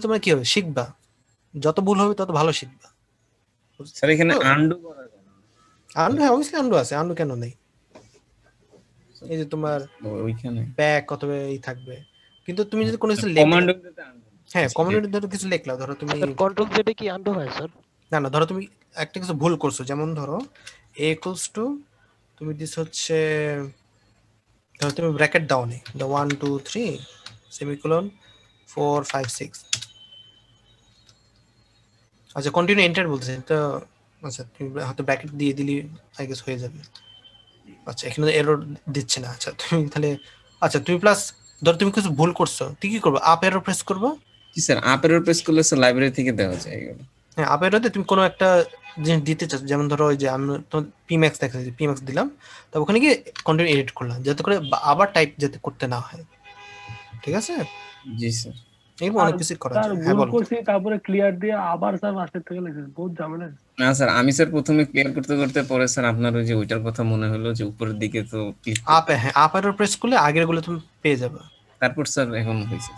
তোমরা কি হবে, শিখবা, যত ভুল হবে তত ভালো শিখবা। স্যার এখানে আনডু করা যায় না? আনডু, হ্যাঁ অবভিয়াসলি আনডু আছে, আনডু কেন নেই? এই যে তোমার ওইখানে ব্যাক অথবা এই থাকবে, কিন্তু তুমি যদি কোনো কিছু কমান্ড হ্যাঁ কমান্ড ধরো কিছু লিখলা, ধরো তুমি কন্ট্রোল জেডে কি আনডু হয় স্যার? না না, ধরো তুমি একটা কিছু ভুল করছো, যেমন ধরো a equals to তুমি দিস হচ্ছে, ধরো তুমি ব্র্যাকেট দাও নি, 1 2 3 সেমিকোলন 4 5 6, আচ্ছা কন্টিনিউ এন্টার বলছে তো, আচ্ছা তুমি হয়তো ব্র্যাকেট দিয়ে দিলি আই গেস হয়ে যাবে। আচ্ছা এখানে এরর দিচ্ছে না, আচ্ছা তুমি তাহলে, আচ্ছা তুমি প্লাস ধরো তুমি কিছু ভুল করছো, তুই কি করবে, আপ এরর প্রেস করবা। জি স্যার। আপ এরর প্রেস করলে স্যার লাইব্রেরি থেকে দেওয়া যায় এগুলো। হ্যাঁ আপ এররতে তুমি কোনো একটা জিনিস দিতে চাচ্ছ, যেমন ধরো ওই যে আমি তো পিম্যাক্স দেখাচ্ছি, পিম্যাক্স দিলাম, তো ওখানে গিয়ে কন্টিনিউ এডিট করলাম, যাতে করে আবার টাইপ যাতে করতে না হয়, ঠিক আছে? জি স্যার। এরকম অনেক কিছু করা স্যার যায়। হ্যাঁ ভুল বলো। করছি তারপরে ক্লিয়ার দিয়ে আবার স্যার মাস্টার থেকে লিখেছি, বহুত ঝামেলা। না স্যার আমি স্যার প্রথমে ক্লিয়ার করতে করতে পরে স্যার আপনার ওই যে ওইটার কথা মনে হলো যে উপরের দিকে তো ক্লিক আপ, হ্যাঁ আপ এরর প্রেস করলে আগের গুলো তুমি পেয়ে যাবে। তারপর স্যার এখন হয়েছে।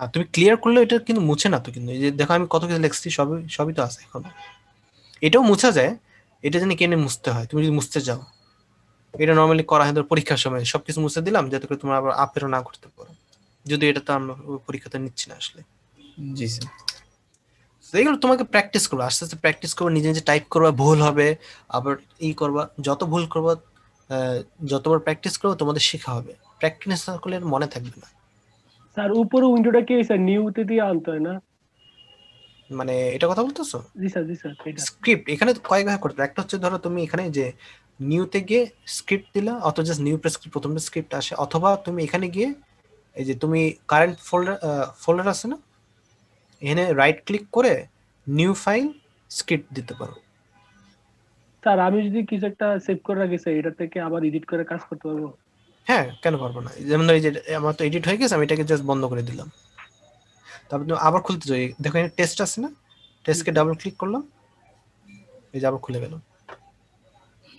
আর তুমি ক্লিয়ার করলে এটা কিন্তু মুছে না তো, কিন্তু এই যে দেখো আমি কত কিছু লিখছি, সবই তো আছে এখন, এটাও মুছা যায়, এটা জানি কেন মুছতে হয়, তুমি যদি মুছতে যাও, এটা নরমালি করা হয় পরীক্ষার সময় সবকিছু মুছে দিলাম যাতে করে তোমরা আবার আপেরও না করতে পারো, যদি এটা তো আমরা পরীক্ষাতে নিচ্ছি না আসলে। জি স্যার। এগুলো তোমাকে প্র্যাকটিস করবো, আস্তে আস্তে প্র্যাকটিস করবো, নিজে নিজে টাইপ করবা, ভুল হবে, আবার করবা, যত ভুল করবা যতবার প্র্যাকটিস করবো তোমাদের শেখা হবে, প্র্যাকটিস না করলে মনে থাকবে না। স্যার উপরে উইন্ডোটা কি স্যার নিউতে দিয়ে আনতে হয় না? মানে এটা কথা বলতেছো? জি স্যার জি স্যার। স্ক্রিপ্ট এখানে কয়েকভাবে করতে, একটা হচ্ছে ধরো তুমি এখানে যে নিউতে গিয়ে স্ক্রিপ্ট দিলা, অথবা জাস্ট নিউ প্রেস প্রথমে স্ক্রিপ্ট আসে, অথবা তুমি এখানে গিয়ে এই যে তুমি কারেন্ট ফোল্ডার আছে না, এখানে রাইট ক্লিক করে নিউ ফাইল স্ক্রিপ্ট দিতে পারো, স্যার আমি যদি কিছু একটা সেভ করে রাখি স্যার, এটা থেকে আবার এডিট করে কাজ করতে পারবো? হ্যাঁ, কেন পারবো না? যেমন ধর এই যে আমার তো এডিট হয়ে গেছে, আমি এটাকে জাস্ট বন্ধ করে দিলাম, তারপর তুমি আবার খুলতে চাই, দেখো এখানে টেস্ট আছে না, টেস্টকে ডাবল ক্লিক করলাম, এই যে আবার খুলে গেল।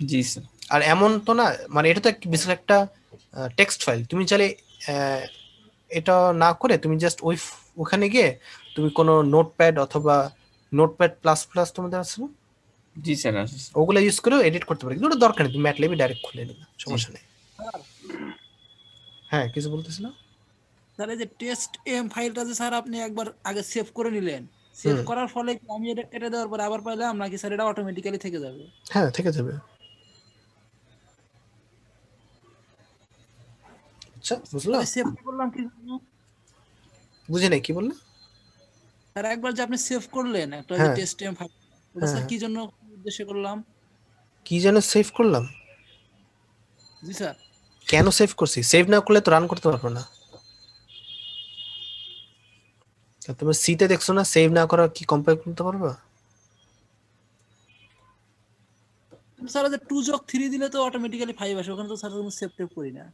জি স্যার। আর এমন তো না, মানে এটা তো বিশেষ একটা টেক্সট ফাইল, তুমি চাইলে এটা না করে তুমি জাস্ট ওখানে গিয়ে তুমি কোনো নোটপ্যাড অথবা নোটপ্যাড প্লাস প্লাস তোমাদের আছে না, জি স্যার আছে, ওগুলো ইউজ করে এডিট করতে পারি, কিন্তু ওটা দরকার নেই, তুমি ম্যাটল্যাবে ডাইরেক্ট খুলে নিলে সমস্যা নেই। হ্যাঁ, কিছু বলতেছিল স্যার এই যে টেস্ট এম ফাইলটা যে স্যার আপনি একবার আগে সেভ করে নিলেন, সেভ করার ফলে কি আমি এটা কেটে দেওয়ার পরে আবার পাইলাম নাকি স্যার এটা অটোমেটিক্যালি থেকে যাবে? হ্যাঁ, থেকে যাবে। আচ্ছা, বুঝলো? সেভ করলাম কি জন্য? বুঝি নাই, কি বললে? স্যার একবার যে আপনি সেভ করলেন একটা যে টেস্ট এম ফাইল, ওটা স্যার কি জন্য উদ্দেশ্যে করলাম? কি যেন সেভ করলাম? জি স্যার। কেন সেভ করছি? সেভ না করলে তো রান করতে পারবো না। তুমি সিতে দেখছো না, সেভ না করা কি কম্পাইল করতে পারবা? স্যার যে 2 যোগ 3 দিলে তো অটোমেটিক্যালি 5 আসে, ওখানে তো স্যার কোনো সেভ টেভ করি না।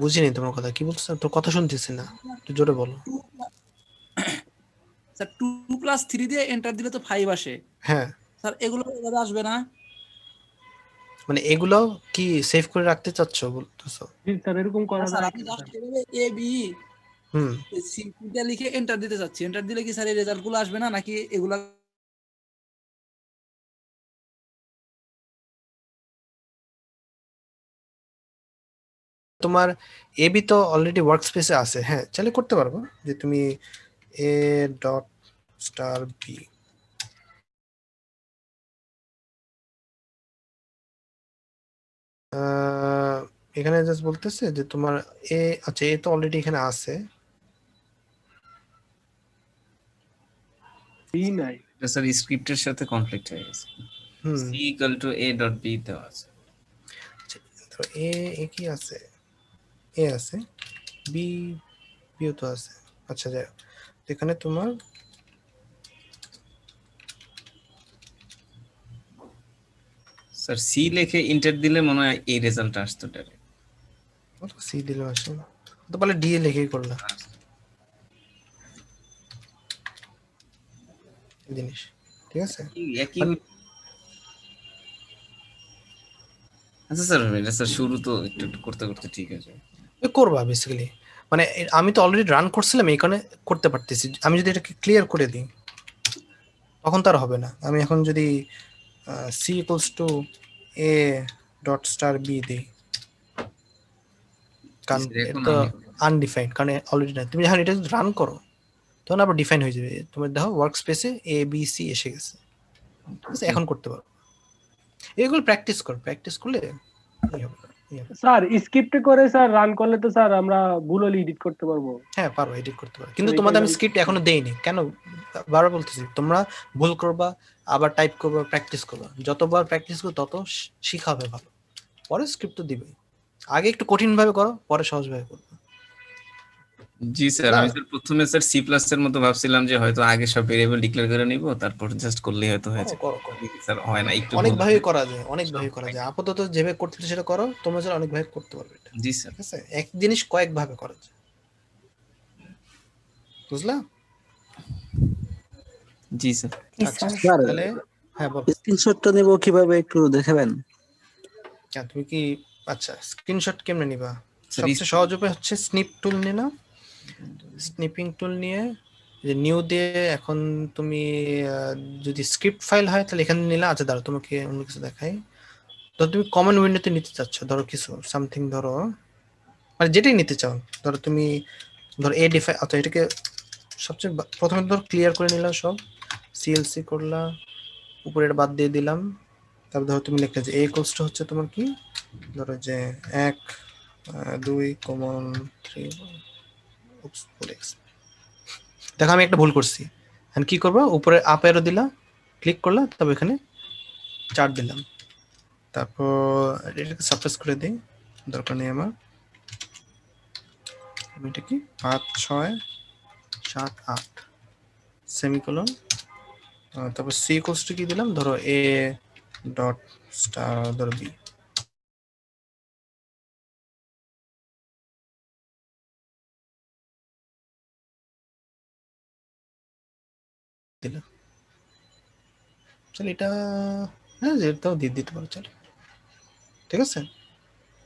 বুঝিনি তোমার কথা, কি বলছো? তোর কথা শুনতেছি না, একটু জোরে বলো। স্যার 2 + 3 দিয়ে এন্টার দিলে তো 5 আসে। হ্যাঁ স্যার এগুলো এভাবে আসবে না? মানে এগুলো কি সেভ করে রাখতে চাচ্ছ বলতেছো? জি স্যার, এরকম করা স্যার যায়। আমি জাস্ট এভাবে এ বি সি টা লিখে এন্টার দিতে চাচ্ছি, এন্টার দিলে কি স্যার এই রেজাল্টগুলো আসবে না নাকি এগুলা? তোমার এবি তো অলরেডি ওয়ার্কস্পেসে আছে, হ্যাঁ চাইলে করতে পারবো যে তুমি এ ডট স্টার বি, এখানে জাস্ট বলতেছে যে তোমার এ, আচ্ছা এ তো অলরেডি এখানে আছে, বি নাই, এটা স্যার স্ক্রিপ্টের সাথে কনফ্লিক্ট হয়ে গেছে। c = a.b দেওয়া আছে। তো এ কি আছে, এ আছে, বি বিও তো আছে। আচ্ছা যাই হোক, এখানে তোমার স্যার সি লিখে এন্টার দিলে মনে হয় এই রেজাল্ট আসতো ডাইরেক্ট। সি দিলে আসে তো, বলে ডি এ লিখেই করলাম জিনিস, ঠিক আছে? একই। আচ্ছা স্যার, এটা স্যার শুরু তো একটু একটু করতে করতে ঠিক আছে করবা বেসিক্যালি, মানে আমি তো অলরেডি রান করছিলাম, এই কারণে করতে পারতেছি। আমি যদি এটাকে ক্লিয়ার করে দিই তখন তার হবে না। আমি এখন যদি C equals to A dot star B দিই, কারণ এটা তো আনডিফাইন্ড, কারণ অলরেডি না। তুমি যখন এটা রান করো তখন আবার ডিফাইন হয়ে যাবে। তোমার দেখো ওয়ার্ক স্পেসে এ বি সি এসে গেছে, ঠিক আছে? এখন করতে পারো, এগুলো প্র্যাকটিস করো, প্র্যাকটিস করলে স্যার স্ক্রিপ্টে করে স্যার রান করলে তো স্যার আমরা ভুল হলে এডিট করতে পারবো। হ্যাঁ পারো, এডিট করতে পারো, কিন্তু তোমাদের আমি স্ক্রিপ্ট এখনো দেইনি। কেন বারবার বলতেছি, তোমরা ভুল করবা, আবার টাইপ করবা, প্র্যাকটিস করবা, যতবার প্র্যাকটিস করো তত শিখা হবে ভালো, পরে স্ক্রিপ্ট তো দিবে। আগে একটু কঠিন ভাবে করো, পরে সহজ ভাবে করবে। জি স্যার, আমি স্যার প্রথমে স্যার সি প্লাস এর মতো ভাবছিলাম যে হয়তো আগে সব ভেরিয়েবল ডিক্লেয়ার করে নিব, তারপর জাস্ট করলেই হয়তো হয়েছে। স্যার হয় না, একটু অনেক ভাবে করা যায়, অনেক ভাবে করা যায়। আপাতত যেভাবে করতে সেটা করো, তোমরা যেন অনেক ভাবে করতে পারবে এটা। জি স্যার, ঠিক আছে? এক জিনিস কয়েক ভাবে করা যায়, বুঝলা? জি স্যার। আচ্ছা তাহলে হ্যাঁ বল, স্ক্রিনশটটা নেব কিভাবে একটু দেখাবেন? হ্যাঁ তুমি কি, আচ্ছা স্ক্রিনশট কেমনে নিবা? সবচেয়ে সহজ উপায় হচ্ছে স্নিপ টুল নিয়ে নাও। স্নিপিং টুল নিয়ে যে নিউ দিয়ে, এখন তুমি যদি স্ক্রিপ্ট ফাইল হয় তাহলে এখানে নিলা। আচ্ছা দাঁড়াও, তোমাকে অন্য কিছু দেখাই। ধরো তুমি কমন উইন্ডোতে নিতে চাচ্ছ, ধরো কিছু সামথিং, ধরো মানে যেটাই নিতে চাও, ধরো তুমি ধরো এ ডিফাই, আচ্ছা এটাকে সবচেয়ে প্রথমে ধরো ক্লিয়ার করে নিলাম সব, সিএলসি করলা, উপরে এটা বাদ দিয়ে দিলাম। তারপর ধরো তুমি লিখলে যে এ ইকুয়ালস টু হচ্ছে তোমার কি, ধরো যে 1 2 কমন 3, দেখো আমি একটা ভুল করছি। এখন কি করবো, উপরে আপ অ্যারো দিলাম, ক্লিক করলাম, তবে এখানে 4 দিলাম, তারপর এটাকে সাপ্রেস করে দিই, দরকার নেই আমার। এটা কি 5 6 7 8 সেমিকোলন, তারপর সি ইকুয়ালস টু কি দিলাম, ধরো এ ডট স্টার ধরো বি। দিলাম চল এটা, হ্যাঁ যেটাও দিয়ে দিতে পারো চলো, ঠিক আছে।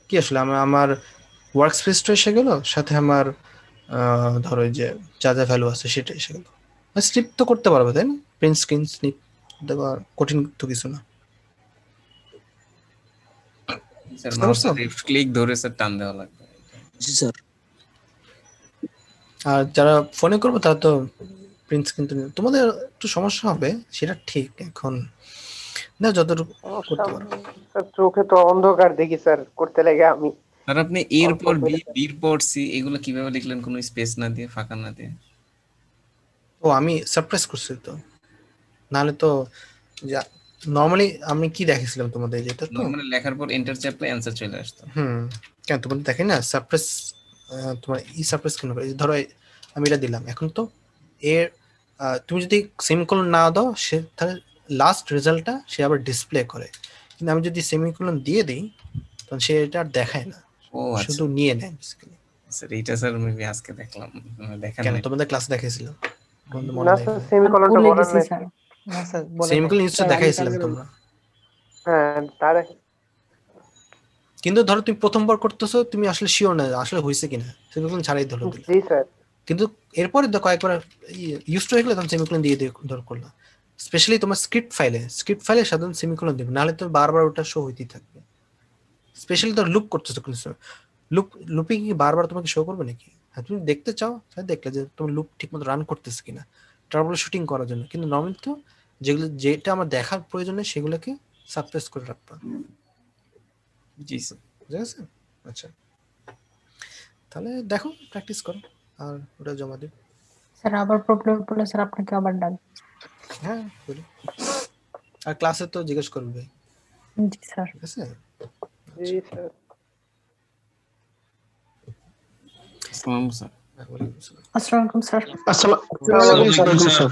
কি আসলে আমার ওয়ার্ক স্পেসটা এসে গেল, সাথে আমার ধরো এই যে যা যা ভ্যালু আছে সেটা এসে গেল। স্নিপ তো করতে পারবে তাই না, প্রিন্ট স্ক্রিন স্নিপ দেওয়া কঠিন তো কিছু না। স্যার মাউসের লেফট ক্লিক ধরে স্যার টান দেওয়া লাগবে। জি স্যার। আর যারা ফোনে করবে তারা তো প্রিন্ট স্ক্রিন, তোমাদের একটু সমস্যা হবে সেটা ঠিক। এখন না যতটুকু করতে পারো। স্যার চোখে তো অন্ধকার দেখি স্যার করতে লাগে আমি। স্যার আপনি এর পর বি, বির পর সি এগুলো কিভাবে লিখলেন, কোনো স্পেস না দিয়ে, ফাঁকা না দিয়ে? ও আমি সারপ্রাইজ করছি তো, নাহলে তো নরমালি আমি কি দেখেছিলাম তোমাদের, যেটা তো নরমালি লেখার পর এন্টার চাপলে অ্যানসার চলে আসতো। কেন তোমাদের দেখে না সারপ্রাইজ, তোমার ই সারপ্রাইজ কেন করে, ধরো আমি এটা দিলাম, এখন তো এর তুমি যদি সেমিকোলন না দাও সে তাহলে লাস্ট রেজাল্টটা সে আবার ডিসপ্লে করে, কিন্তু আমি যদি সেমিকোলন দিয়ে দিই তখন সে এটা আর দেখায় না, শুধু নিয়ে নেয় বেসিক্যালি। স্যার এইটা স্যার মেবি আজকে দেখলাম, দেখেন কেন তোমাদের ক্লাস দেখাইছিল? না স্যার সেমিকোলনটা বলেন না স্যার। না স্যার বলেন সেমিকোলন নিশ্চয় দেখাইছিলাম তোমরা। হ্যাঁ তারে কিন্তু ধরো তুমি প্রথমবার করতেছো, তুমি আসলে শিওর না আসলে হয়েছে কিনা, সেমিকোলন ছাড়াই ধরো দিলে। জি স্যার। কিন্তু এরপরে কয়েকবার ইউজ টু হয়ে গেলে তখন সেমিকোলন দিয়ে ধর করলাম। স্পেশালি তোমার স্ক্রিপ্ট ফাইলে সাধারণ সেমিকোলন দেবে, নাহলে তো বারবার ওটা শো হইতেই থাকবে। স্পেশালি ধর লুপ করতেছো, লুপিং কি বারবার তোমাকে শো করবে নাকি? হ্যাঁ তুমি দেখতে চাও, হ্যাঁ দেখলে যে তোমার লুপ ঠিকমতো রান করতেছে কিনা, ট্রাবল শুটিং করার জন্য। কিন্তু নর্মালি তো যেটা আমার দেখার প্রয়োজনে সেগুলোকে সাবপ্রেস করে রাখবা। জি স্যার। ঠিক আছে, আচ্ছা তাহলে দেখো প্র্যাকটিস করো আর ওটা জমা দিও। স্যার আবার প্রবলেম পড়লে স্যার আপনাকে আবার ডাক। হ্যাঁ বলি, আর ক্লাসে তো জিজ্ঞেস করবে ভাই। জি স্যার। ঠিক আছে, জি স্যার। আসসালামু আলাইকুম স্যার। আসসালামু আলাইকুম স্যার। আসসালামু আলাইকুম স্যার।